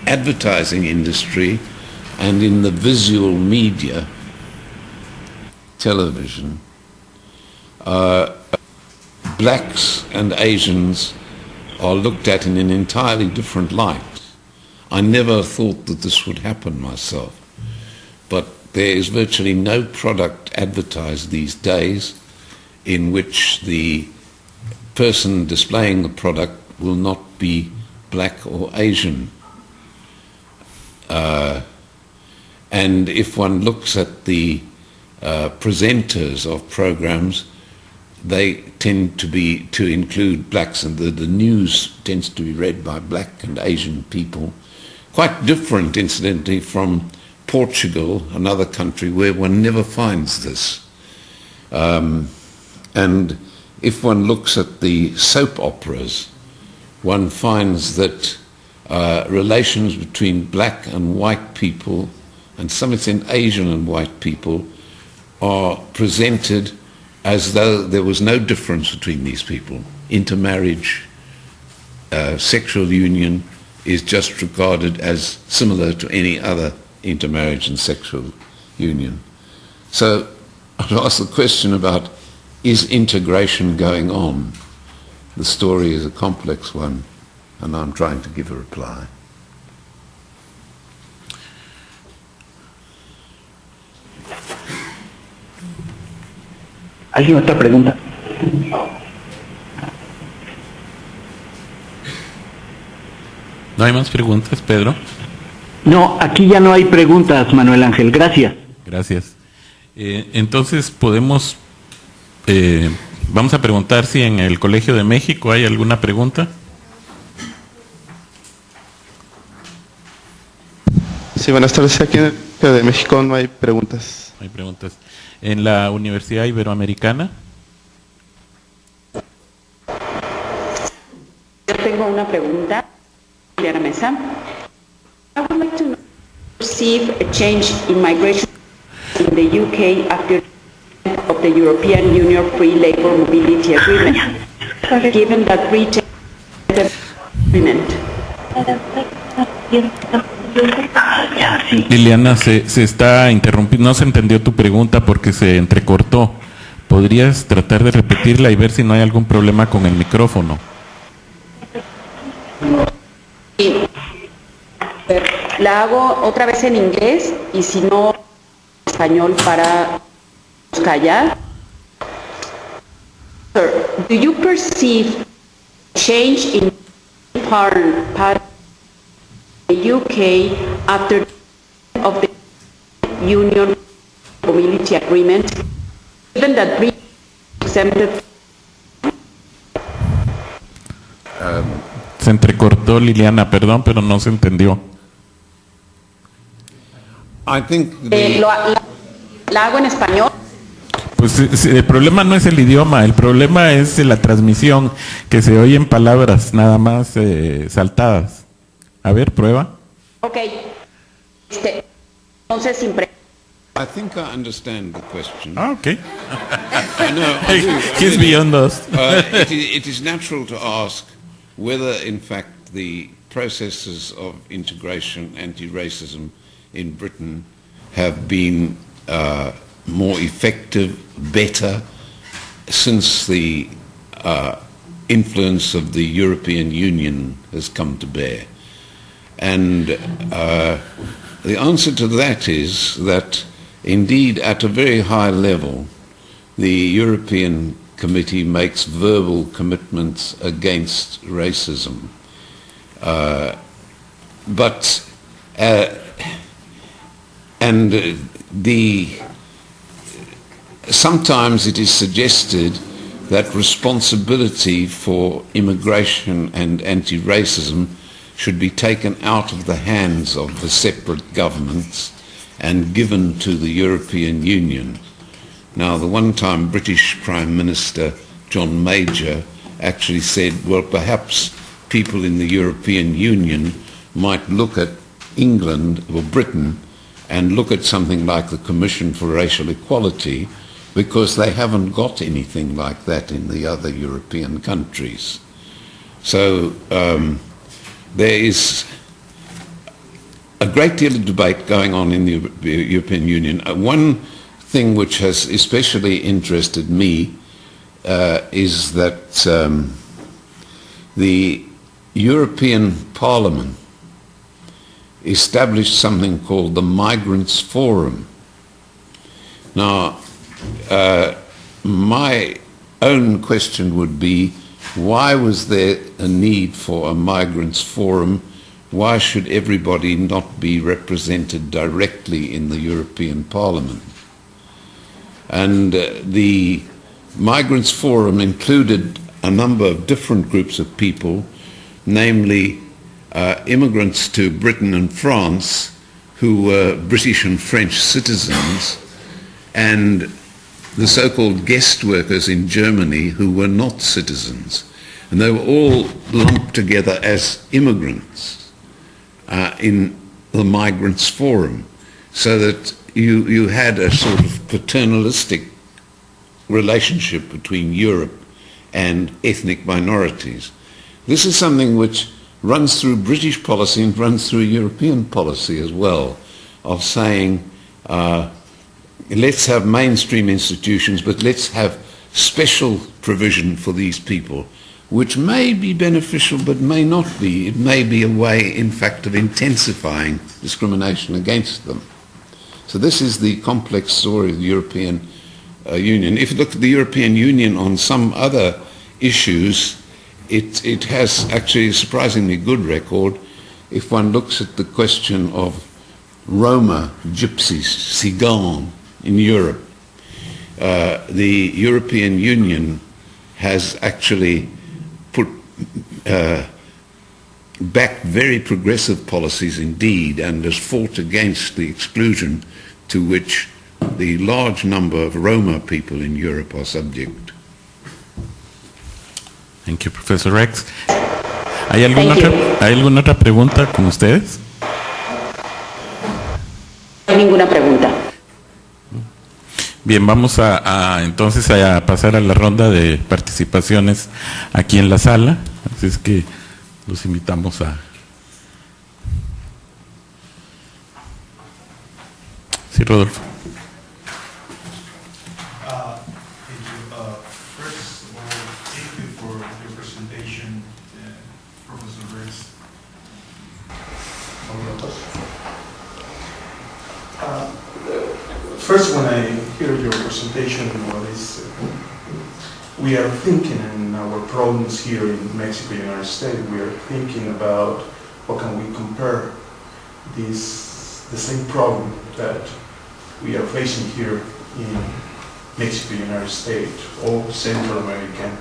advertising industry and in the visual media, television, blacks and Asians are looked at in an entirely different light. I never thought that this would happen myself, but there is virtually no product advertised these days in which the person displaying the product will not be black or Asian. And if one looks at the presenters of programs, they tend to include blacks, and the news tends to be read by black and Asian people. Quite different, incidentally, from Portugal, another country where one never finds this. And if one looks at the soap operas, one finds that relations between black and white people, and some extent Asian and white people, are presented as though there was no difference between these people. Intermarriage, sexual union is just regarded as similar to any other intermarriage and sexual union. So I'd ask the question about, is integration going on? The story is a complex one, and I'm trying to give a reply. ¿Alguien otra pregunta? ¿No hay más preguntas, Pedro? No, aquí ya no hay preguntas, Manuel Ángel. Gracias. Gracias. Entonces vamos a preguntar si en el Colegio de México hay alguna pregunta. Sí, buenas tardes. Aquí en el Colegio de México no hay preguntas. No hay preguntas. ¿En la Universidad Iberoamericana? Yo tengo una pregunta de la mesa. I would like to know, perceive a change in migration in the UK after of the European Union Free Labour Mobility Agreement, given that Britain agreement. Liliana, se está interrumpiendo, no se entendió tu pregunta porque se entrecortó. ¿Podrías tratar de repetirla y ver si no hay algún problema con el micrófono? Sí. La hago otra vez en inglés y si no, en español para callar. Sir, do you perceive change in part the UK after of the Union Mobility Agreement, given that Britain exempted? Se entrecortó, Liliana, perdón, pero no se entendió. I think ¿La hago en español? Pues el problema no es el idioma, el problema es la transmisión, que se oyen palabras nada más saltadas. A ver, prueba. Ok. Entonces, sin I think I understand the question. Ah, ok. No, He's beyond us. it is natural to ask whether, in fact, the processes of integration, anti-racism in Britain have been more effective, better, since the influence of the European Union has come to bear. And the answer to that is that, indeed, at a very high level, the European Committee makes verbal commitments against racism. Sometimes it is suggested that responsibility for immigration and anti-racism should be taken out of the hands of the separate governments and given to the European Union. Now, the one-time British Prime Minister, John Major, actually said, well, perhaps people in the European Union might look at England or Britain and look at something like the Commission for Racial Equality, because they haven't got anything like that in the other European countries. So there is a great deal of debate going on in the European Union. One thing which has especially interested me is that the European Parliament established something called the Migrants Forum. Now, my own question would be, why was there a need for a Migrants Forum? Why should everybody not be represented directly in the European Parliament? And the Migrants Forum included a number of different groups of people, namely immigrants to Britain and France who were British and French citizens, and the so-called guest workers in Germany who were not citizens. And they were all lumped together as immigrants. in the Migrants Forum, so that you had a sort of paternalistic relationship between Europe and ethnic minorities. This is something which runs through British policy and runs through European policy as well, of saying, let's have mainstream institutions, but let's have special provision for these people, which may be beneficial but may not be. It may be a way, in fact, of intensifying discrimination against them. So this is the complex story of the European Union. If you look at the European Union on some other issues, it has actually a surprisingly good record. If one looks at the question of Roma, gypsies, Cigans in Europe, the European Union has actually put back very progressive policies indeed, and has fought against the exclusion to which the large number of Roma people in Europe are subject. Thank you, Professor Rex. ¿Hay alguna otra pregunta con ustedes? No hay ninguna pregunta. Bien, vamos entonces a pasar a la ronda de participaciones aquí en la sala. Así es que los invitamos a... Sí, Rodolfo. First of all, thank you for your presentation, Professor Rex. First, when I hear your presentation, we are thinking in our problems here in Mexico, United States, we are thinking about how can we compare the same problem that we are facing here in Mexico, United States, or Central America,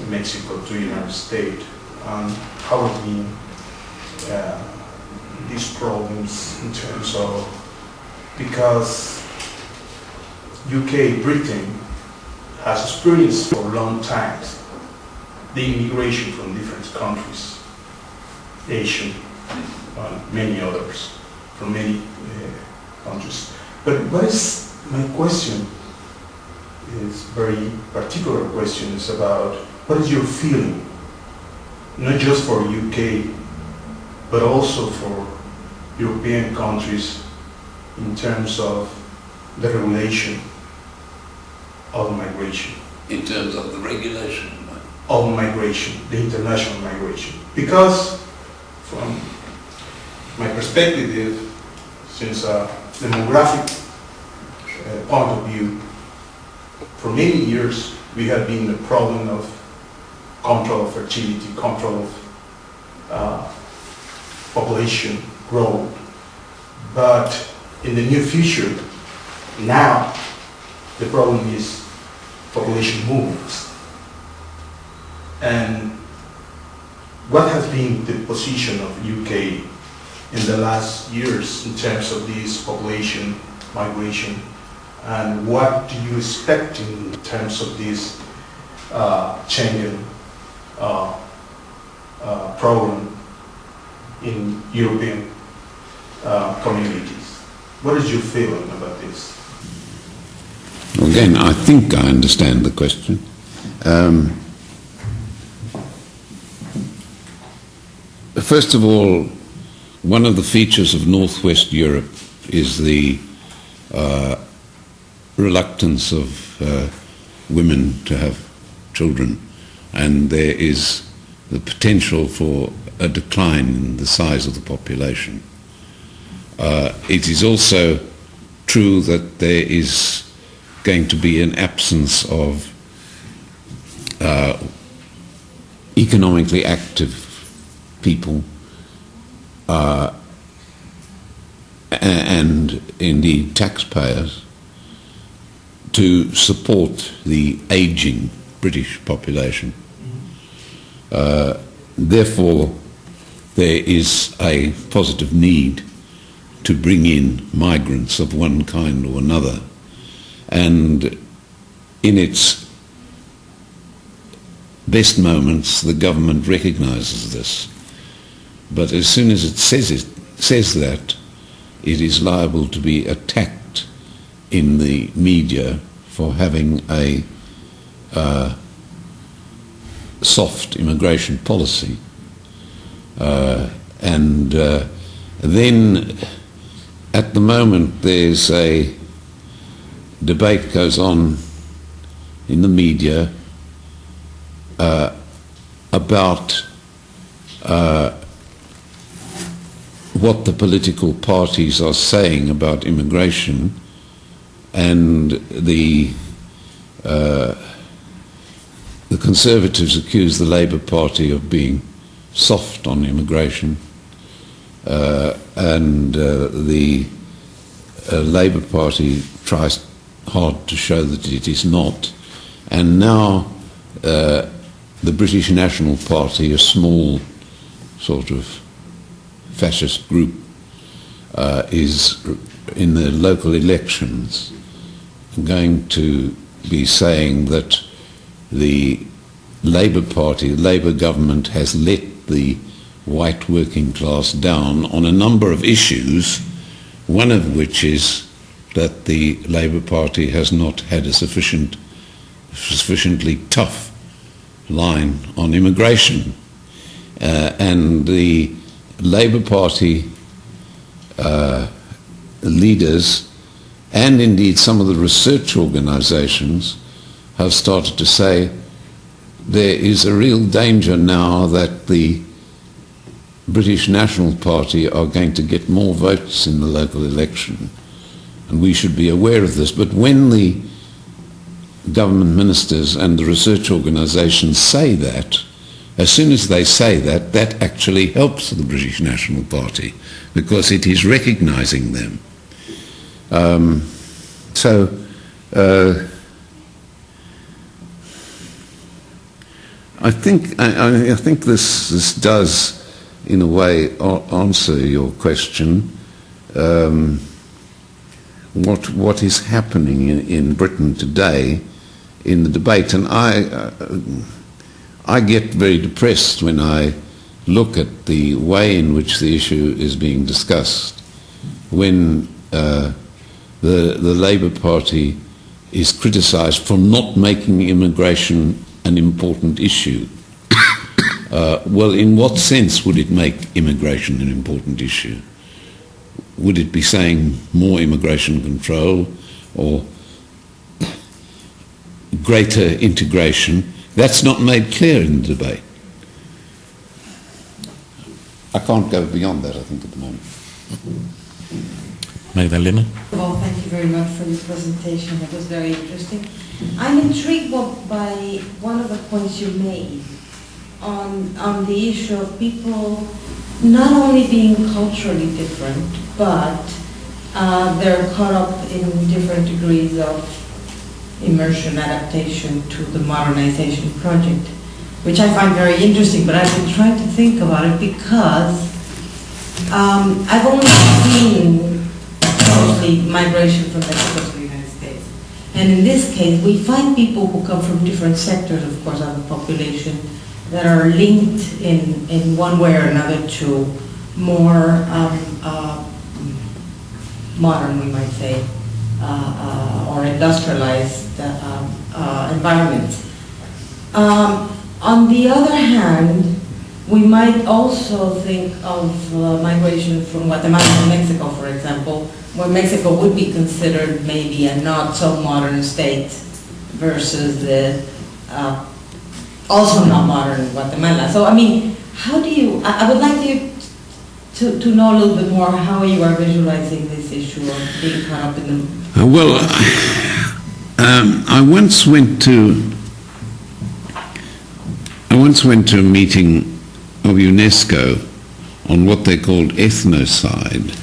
Mexico to United States, and how have been these problems in terms of, because UK, Britain, has experienced for a long time the immigration from different countries, Asian, and many others, from many countries. But what is my question is very particular question is about what is your feeling, not just for UK, but also for European countries in terms of the regulation of migration. In terms of the regulation? Of migration, the international migration. Because from my perspective, since a demographic point of view, for many years we have been the problem of control of fertility, control of population growth. But in the near future, now the problem is population movements. And what has been the position of UK in the last years in terms of this population migration, and what do you expect in terms of this Schengen program in European communities? What is your feeling about this? Again, I think I understand the question. First of all, one of the features of Northwest Europe is the reluctance of women to have children, and there is the potential for a decline in the size of the population. It is also true that there is going to be an absence of economically active people and indeed taxpayers to support the ageing British population. Therefore, there is a positive need to bring in migrants of one kind or another. And in its best moments, the government recognises this. But as soon as it says that, it is liable to be attacked in the media for having a soft immigration policy. And then at the moment there's a debate goes on in the media about what the political parties are saying about immigration, and the Conservatives accuse the Labour Party of being soft on immigration, and the Labour Party tries hard to show that it is not. And now the British National Party, a small sort of fascist group, is in the local elections going to be saying that the Labour Party, the Labour government, has let the white working class down on a number of issues, one of which is that the Labour Party has not had a sufficiently tough line on immigration. And the Labour Party leaders, and indeed some of the research organisations, have started to say there is a real danger now that the British National Party are going to get more votes in the local election, and we should be aware of this. But when the government ministers and the research organisations say that, as soon as they say that, that actually helps the British National Party, because it is recognising them. I think this does, in a way, answer your question. What is happening in Britain today in the debate, and I get very depressed when I look at the way in which the issue is being discussed, when the Labour Party is criticised for not making immigration an important issue. Well, in what sense would it make immigration an important issue? Would it be saying more immigration control or greater integration? That's not made clear in the debate. I can't go beyond that, I think, at the moment. Magdalena? Well, thank you very much for this presentation. It was very interesting. I'm intrigued by one of the points you made on the issue of people not only being culturally different, but they're caught up in different degrees of immersion, adaptation to the modernization project, which I find very interesting, but I've been trying to think about it because I've only seen mostly migration from Mexico to the United States. And in this case, we find people who come from different sectors, of course, of the population that are linked in one way or another to more modern, we might say, or industrialized environments. On the other hand, we might also think of migration from Guatemala to Mexico, for example, where Mexico would be considered maybe a not so modern state versus the also not modern Guatemala. So, I mean, how do you, I would like you to know a little bit more how you are visualizing this issue of being caught up in the... Well, I once went to a meeting of UNESCO on what they called ethnocide,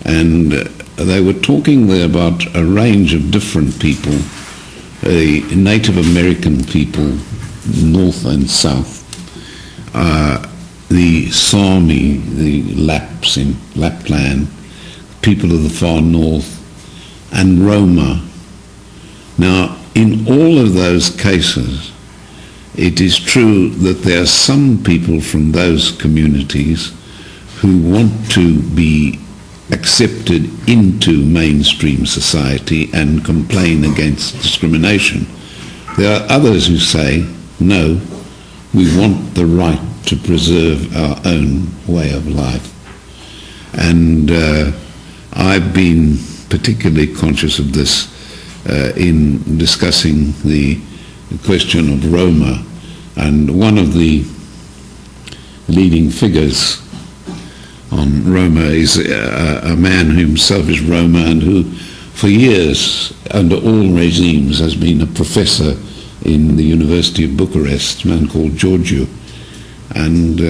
and they were talking there about a range of different people, Native American people, north and south, the Sami, the Lapps in Lapland, people of the far north, and Roma. Now, in all of those cases, it is true that there are some people from those communities who want to be accepted into mainstream society and complain against discrimination. There are others who say, no, we want the right to preserve our own way of life. And I've been particularly conscious of this in discussing the question of Roma, and one of the leading figures on Roma is a man who himself is Roma and who for years under all regimes has been a professor in the University of Bucharest, a man called Georgiou. And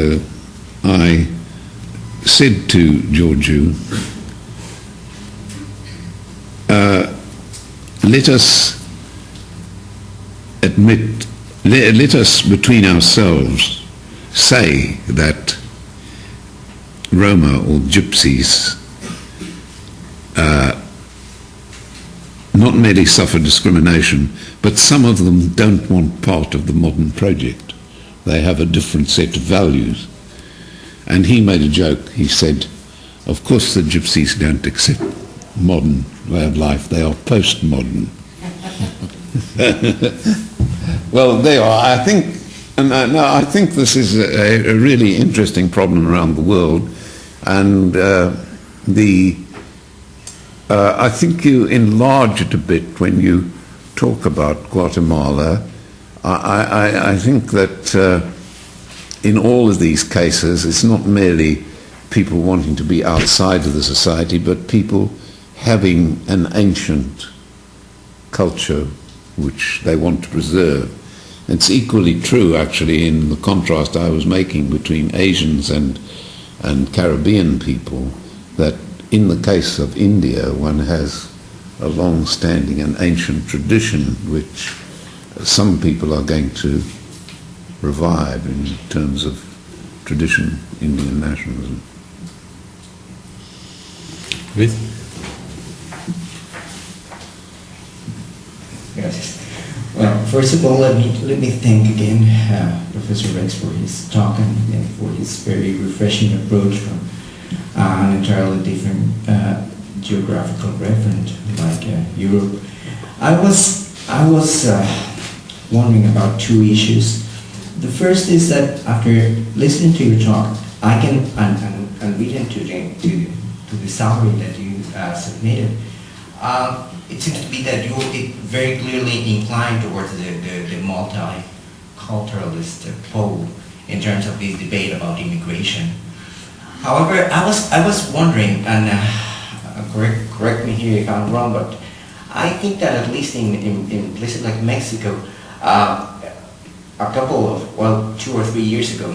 I said to Georgiou, let us admit, let us between ourselves say that Roma or Gypsies not merely suffer discrimination, but some of them don't want part of the modern project. They have a different set of values. And he made a joke. He said, of course the Gypsies don't accept modern way of life. They are postmodern. Well, there you are. I think, I think this is a really interesting problem around the world. And I think you enlarge it a bit when you talk about Guatemala. I think that in all of these cases, it's not merely people wanting to be outside of the society, but people having an ancient culture which they want to preserve. It's equally true, actually, in the contrast I was making between Asians and Caribbean people, that in the case of India, one has a long-standing and ancient tradition which some people are going to revive in terms of tradition, Indian nationalism. Luis? Gracias. Well, first of all, let me thank again Professor Rex for his talk and for his very refreshing approach from an entirely different geographical reference like Europe. I was wondering about two issues. The first is that after listening to your talk, I can and reading to the summary that you submitted. It seems to be that you very clearly inclined towards the multiculturalist pole in terms of this debate about immigration. However, I was wondering, and correct me here if I'm wrong, but I think that at least in places like Mexico, a couple of, 2 or 3 years ago,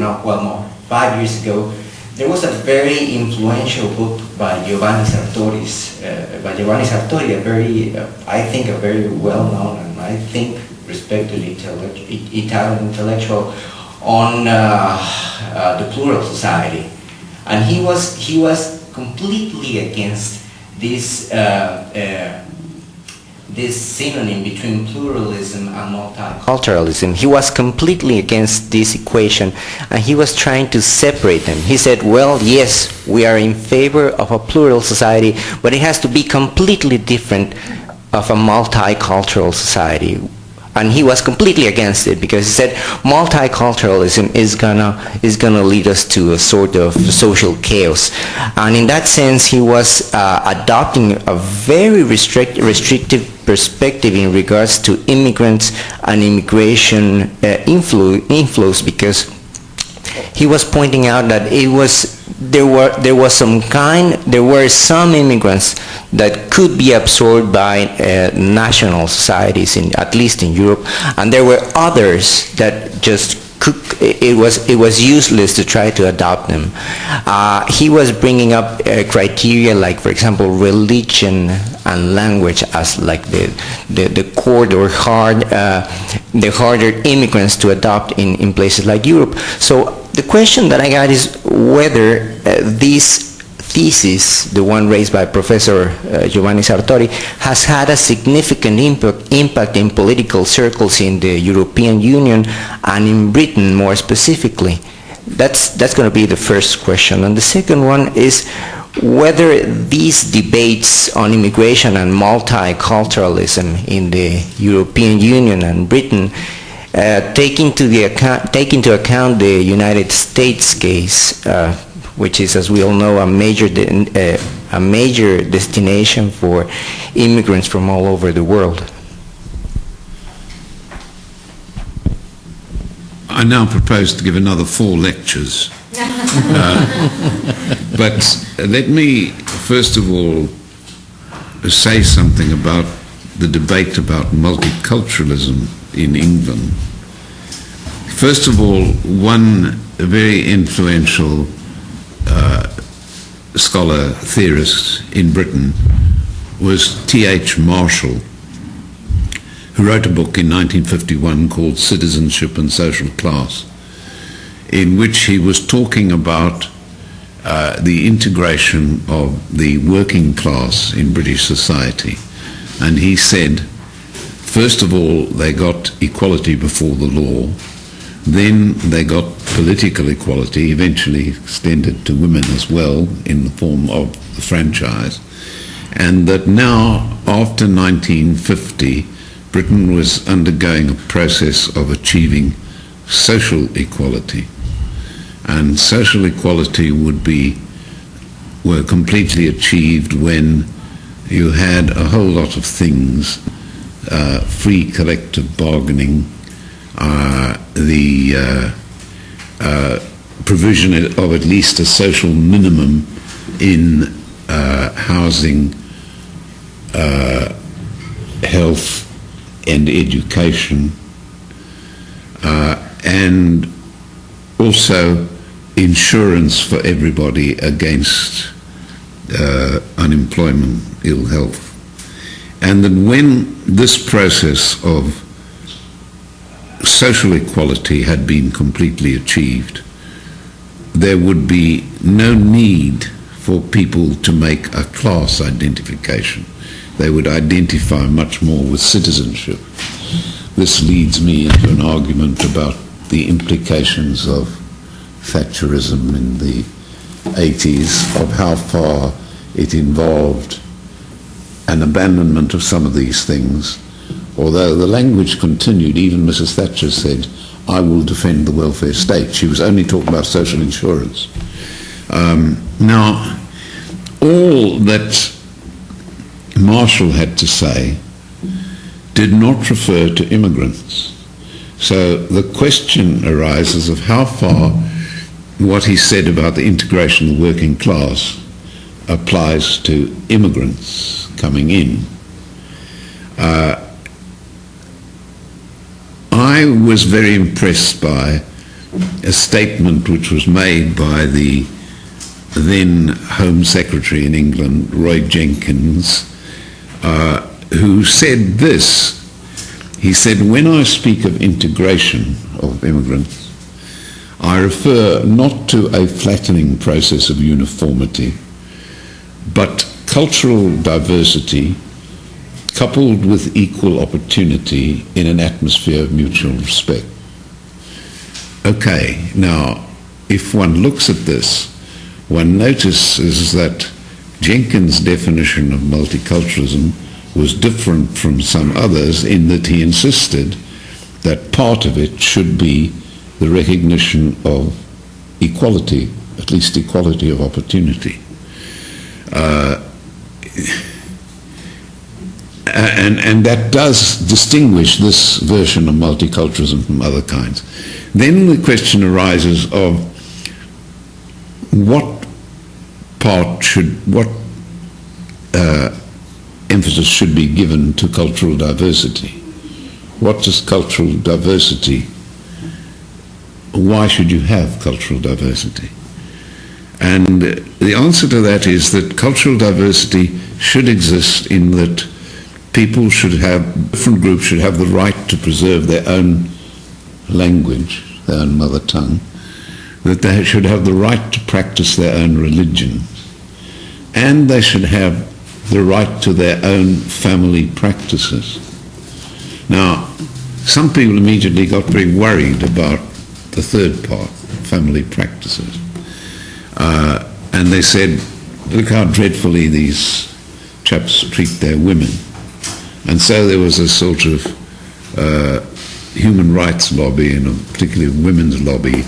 5 years ago, there was a very influential book by Giovanni Sartori, a very, I think, a very well-known and I think respected Italian intellectual on the plural society, and he was completely against this this synonym between pluralism and multiculturalism. He was completely against this equation, and he was trying to separate them. He said, well, yes, we are in favor of a plural society, but it has to be completely different of a multicultural society. And he was completely against it because he said multiculturalism is gonna lead us to a sort of social chaos. And in that sense, he was adopting a very restrictive perspective in regards to immigrants and immigration inflows, because he was pointing out that there were some immigrants that could be absorbed by national societies, at least in Europe, and there were others that just it was useless to try to adopt them. He was bringing up criteria like, for example, religion and language as like the core or the harder immigrants to adopt in places like Europe. So the question that I got is whether these thesis, the one raised by Professor Giovanni Sartori, has had a significant impact in political circles in the European Union and in Britain more specifically? That's going to be the first question. And the second one is whether these debates on immigration and multiculturalism in the European Union and Britain take into account the United States case, which is, as we all know, a major destination for immigrants from all over the world. I now propose to give another 4 lectures. But let me, first of all, say something about the debate about multiculturalism in England. First of all, one very influential scholar, theorist in Britain was T.H. Marshall, who wrote a book in 1951 called Citizenship and Social Class, in which he was talking about the integration of the working class in British society. And he said, first of all, they got equality before the law, then they got political equality, eventually extended to women as well in the form of the franchise, and that now, after 1950, Britain was undergoing a process of achieving social equality. And social equality were completely achieved when you had a whole lot of things, free collective bargaining, the provision of at least a social minimum in housing, health and education, and also insurance for everybody against unemployment, ill health. And that when this process of social equality had been completely achieved, there would be no need for people to make a class identification. They would identify much more with citizenship. This leads me into an argument about the implications of Thatcherism in the 80s, of how far it involved an abandonment of some of these things. Although the language continued, even Mrs. Thatcher said, I will defend the welfare state. She was only talking about social insurance. Now, all that Marshall had to say did not refer to immigrants. So the question arises of how far what he said about the integration of the working class applies to immigrants coming in. I was very impressed by a statement which was made by the then Home Secretary in England, Roy Jenkins, who said this. He said, when I speak of integration of immigrants, I refer not to a flattening process of uniformity, but cultural diversity coupled with equal opportunity in an atmosphere of mutual respect. Okay, now, if one looks at this, one notices that Jenkins' definition of multiculturalism was different from some others in that he insisted that part of it should be the recognition of equality, at least equality of opportunity. And that does distinguish this version of multiculturalism from other kinds. Then the question arises of what emphasis should be given to cultural diversity. What is cultural diversity? Why should you have cultural diversity? And the answer to that is that cultural diversity should exist in that people should have, different groups should have the right to preserve their own language, their own mother tongue, that they should have the right to practice their own religion, and they should have the right to their own family practices. Now, some people immediately got very worried about the third part, family practices. And they said, look how dreadfully these chaps treat their women. And so there was a sort of human rights lobby, and particularly women's lobby,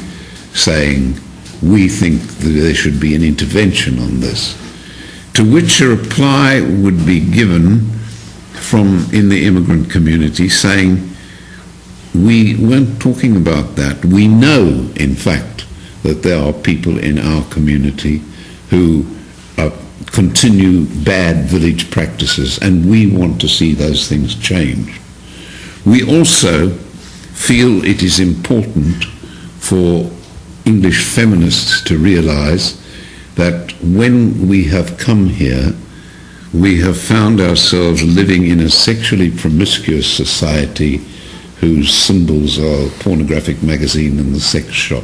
saying, we think that there should be an intervention on this. To which a reply would be given from in the immigrant community saying, we weren't talking about that. We know, in fact, that there are people in our community who continue bad village practices, and we want to see those things change. We also feel it is important for English feminists to realize that when we have come here, we have found ourselves living in a sexually promiscuous society whose symbols are a pornographic magazine and the sex shop.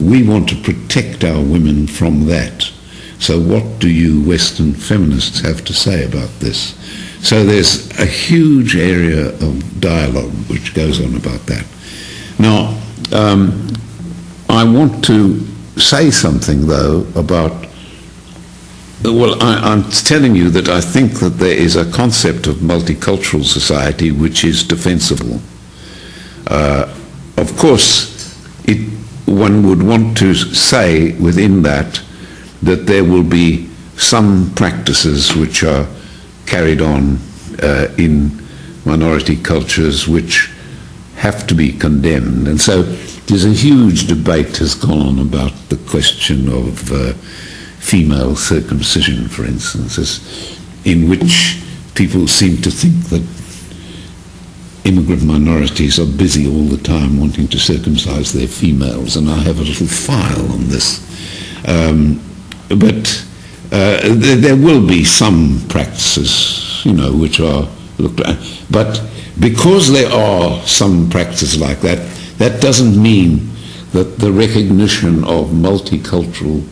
We want to protect our women from that. So what do you Western feminists have to say about this? So there's a huge area of dialogue which goes on about that. Now, I want to say something, though, about, well, I'm telling you that I think that there is a concept of multicultural society which is defensible. Of course, one would want to say within that there will be some practices which are carried on in minority cultures which have to be condemned. And so there's a huge debate has gone on about the question of female circumcision, for instance, in which people seem to think that immigrant minorities are busy all the time wanting to circumcise their females, and I have a little file on this. But there will be some practices, which are looked at. But because there are some practices like that, that doesn't mean that the recognition of multicultural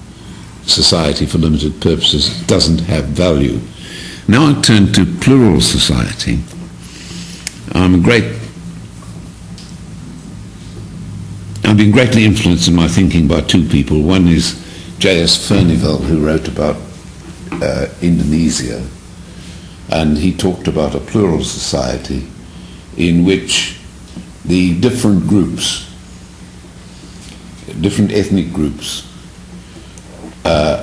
society for limited purposes doesn't have value. Now I turn to plural society. I've been greatly influenced in my thinking by two people. One is J.S. Furnivall, who wrote about Indonesia, and he talked about a plural society in which the different groups, different ethnic groups,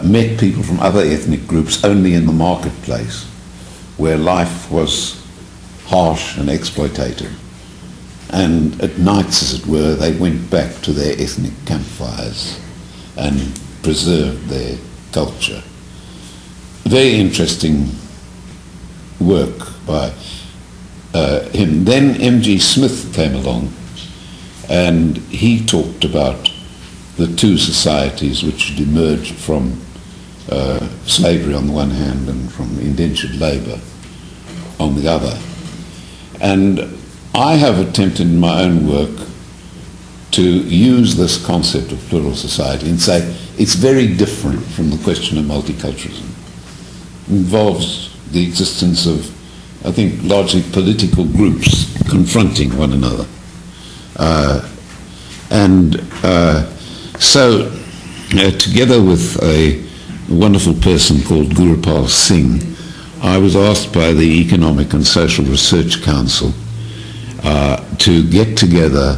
met people from other ethnic groups only in the marketplace, where life was harsh and exploitative. And at nights, as it were, they went back to their ethnic campfires and preserved their culture. Very interesting work by him. Then M.G. Smith came along, and he talked about the two societies which had emerged from slavery on the one hand and from indentured labour on the other. And I have attempted in my own work to use this concept of plural society and say it's very different from the question of multiculturalism. It involves the existence of, I think, largely political groups confronting one another. So together with a wonderful person called Gurupal Singh, I was asked by the Economic and Social Research Council to get together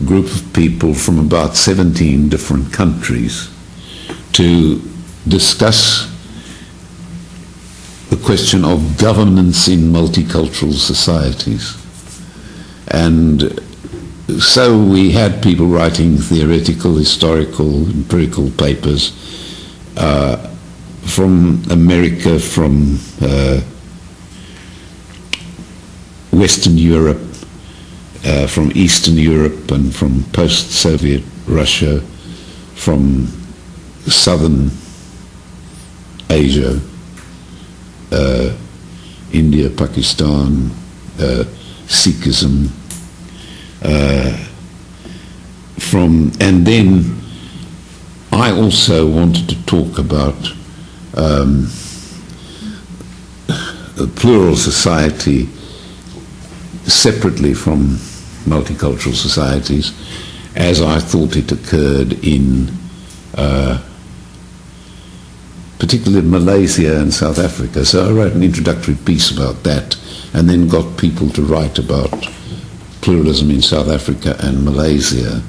a group of people from about 17 different countries to discuss the question of governance in multicultural societies. And so we had people writing theoretical, historical, empirical papers from America, from Western Europe, from Eastern Europe, and from post-Soviet Russia, from Southern Asia, India, Pakistan, Sikhism, and then I also wanted to talk about a plural society separately from multicultural societies, as I thought it occurred in particularly Malaysia and South Africa. So I wrote an introductory piece about that, and then got people to write about pluralism in South Africa and Malaysia.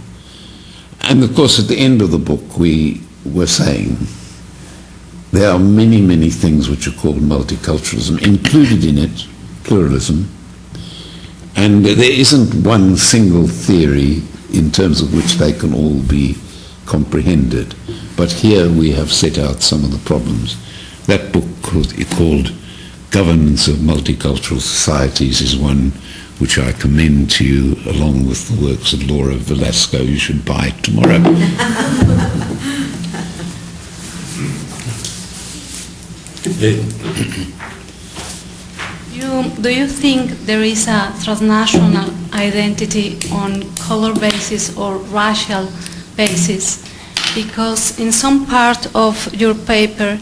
And of course, at the end of the book, we were saying there are many, many things which are called multiculturalism, included in it pluralism, and there isn't one single theory in terms of which they can all be comprehended. But here we have set out some of the problems. That book called Governance of Multicultural Societies is one which I commend to you, along with the works of Laura Velasco. You should buy it tomorrow. Do you think there is a transnational identity on color basis or racial basis? Because in some part of your paper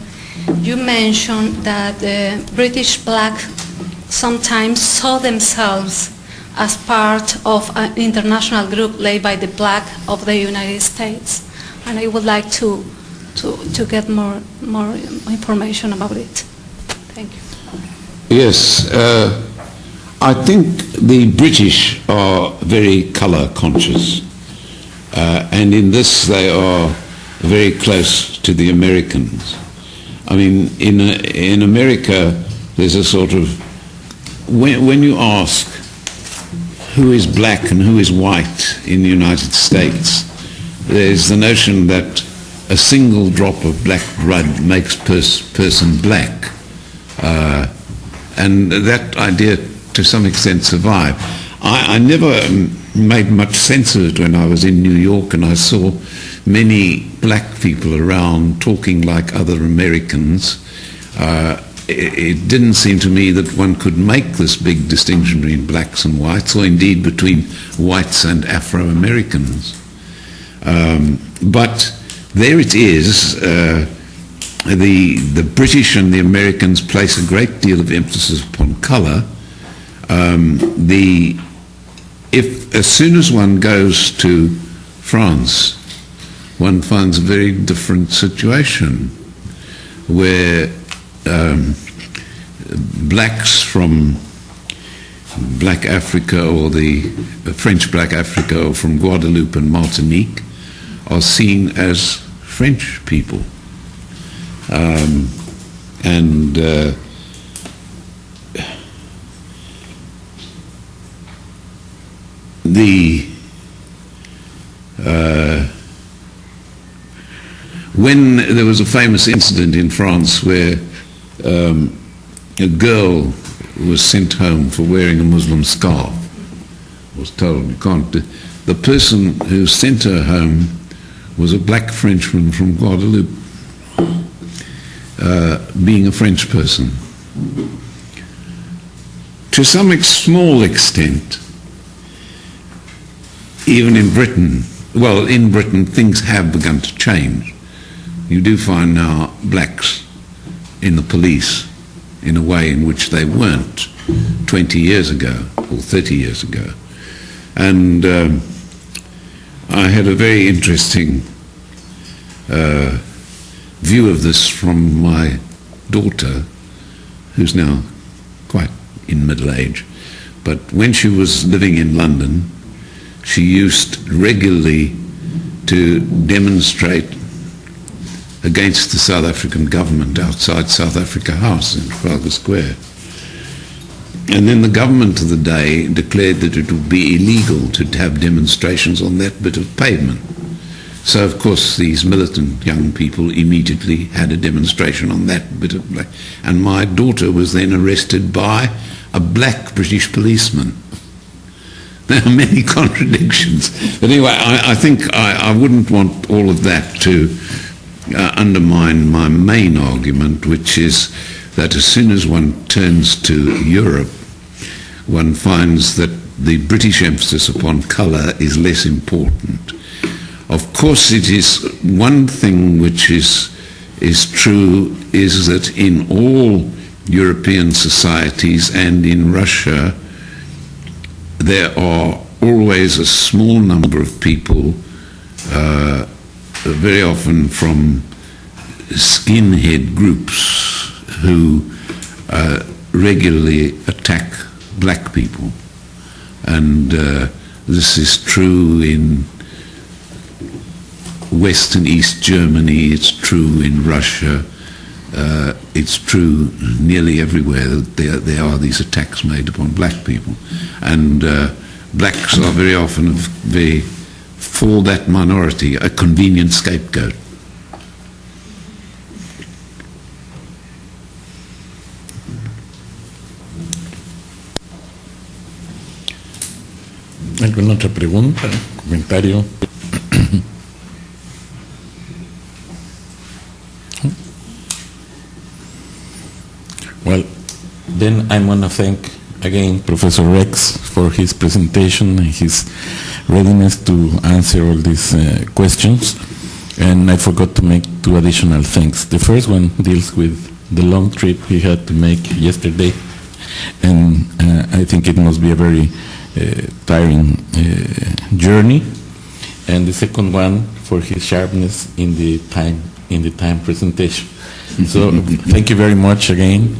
you mentioned that the British black sometimes saw themselves as part of an international group led by the black of the United States, and I would like to get more information about it. Thank you. Yes, I think the British are very colour conscious, and in this they are very close to the Americans. I mean, in America there's a sort of, when you ask who is black and who is white in the United States, there's the notion that a single drop of black blood makes person black. And that idea to some extent survived. I never made much sense of it when I was in New York and I saw many black people around talking like other Americans. It didn't seem to me that one could make this big distinction between blacks and whites, or indeed between whites and Afro-Americans. But there it is. The British and the Americans place a great deal of emphasis upon colour. If as soon as one goes to France, one finds a very different situation, where blacks from Black Africa, or the French Black Africa, or from Guadeloupe and Martinique, are seen as French people. When there was a famous incident in France where a girl was sent home for wearing a Muslim scarf, was told you can't do. The person who sent her home was a black Frenchman from Guadeloupe, being a French person. To some small extent, even in Britain, well, in Britain things have begun to change. You do find now blacks in the police in a way in which they weren't 20 years ago or 30 years ago. And I had a very interesting view of this from my daughter, who's now quite in middle age. But when she was living in London, she used regularly to demonstrate against the South African government outside South Africa House in Trafalgar Square. And then the government of the day declared that it would be illegal to have demonstrations on that bit of pavement. So, of course, these militant young people immediately had a demonstration on that bit of place. And my daughter was then arrested by a black British policeman. There are many contradictions. But anyway, I think I wouldn't want all of that to undermine my main argument, which is that as soon as one turns to Europe, one finds that the British emphasis upon colour is less important. Of course, it is one thing which is is true is that in all European societies and in Russia, there are always a small number of people, very often from skinhead groups, who regularly attack black people. And this is true in West and East Germany, it's true in Russia, it's true nearly everywhere that there are these attacks made upon black people. And blacks are very often, for that minority, a convenient scapegoat. ¿Alguna otra pregunta, comentario? Well, then I want to thank again Professor Rex for his presentation and his readiness to answer all these questions. And I forgot to make two additional thanks. The first one deals with the long trip he had to make yesterday, and I think it must be a very tiring journey. And the second one for his sharpness in the time presentation. So thank you very much again.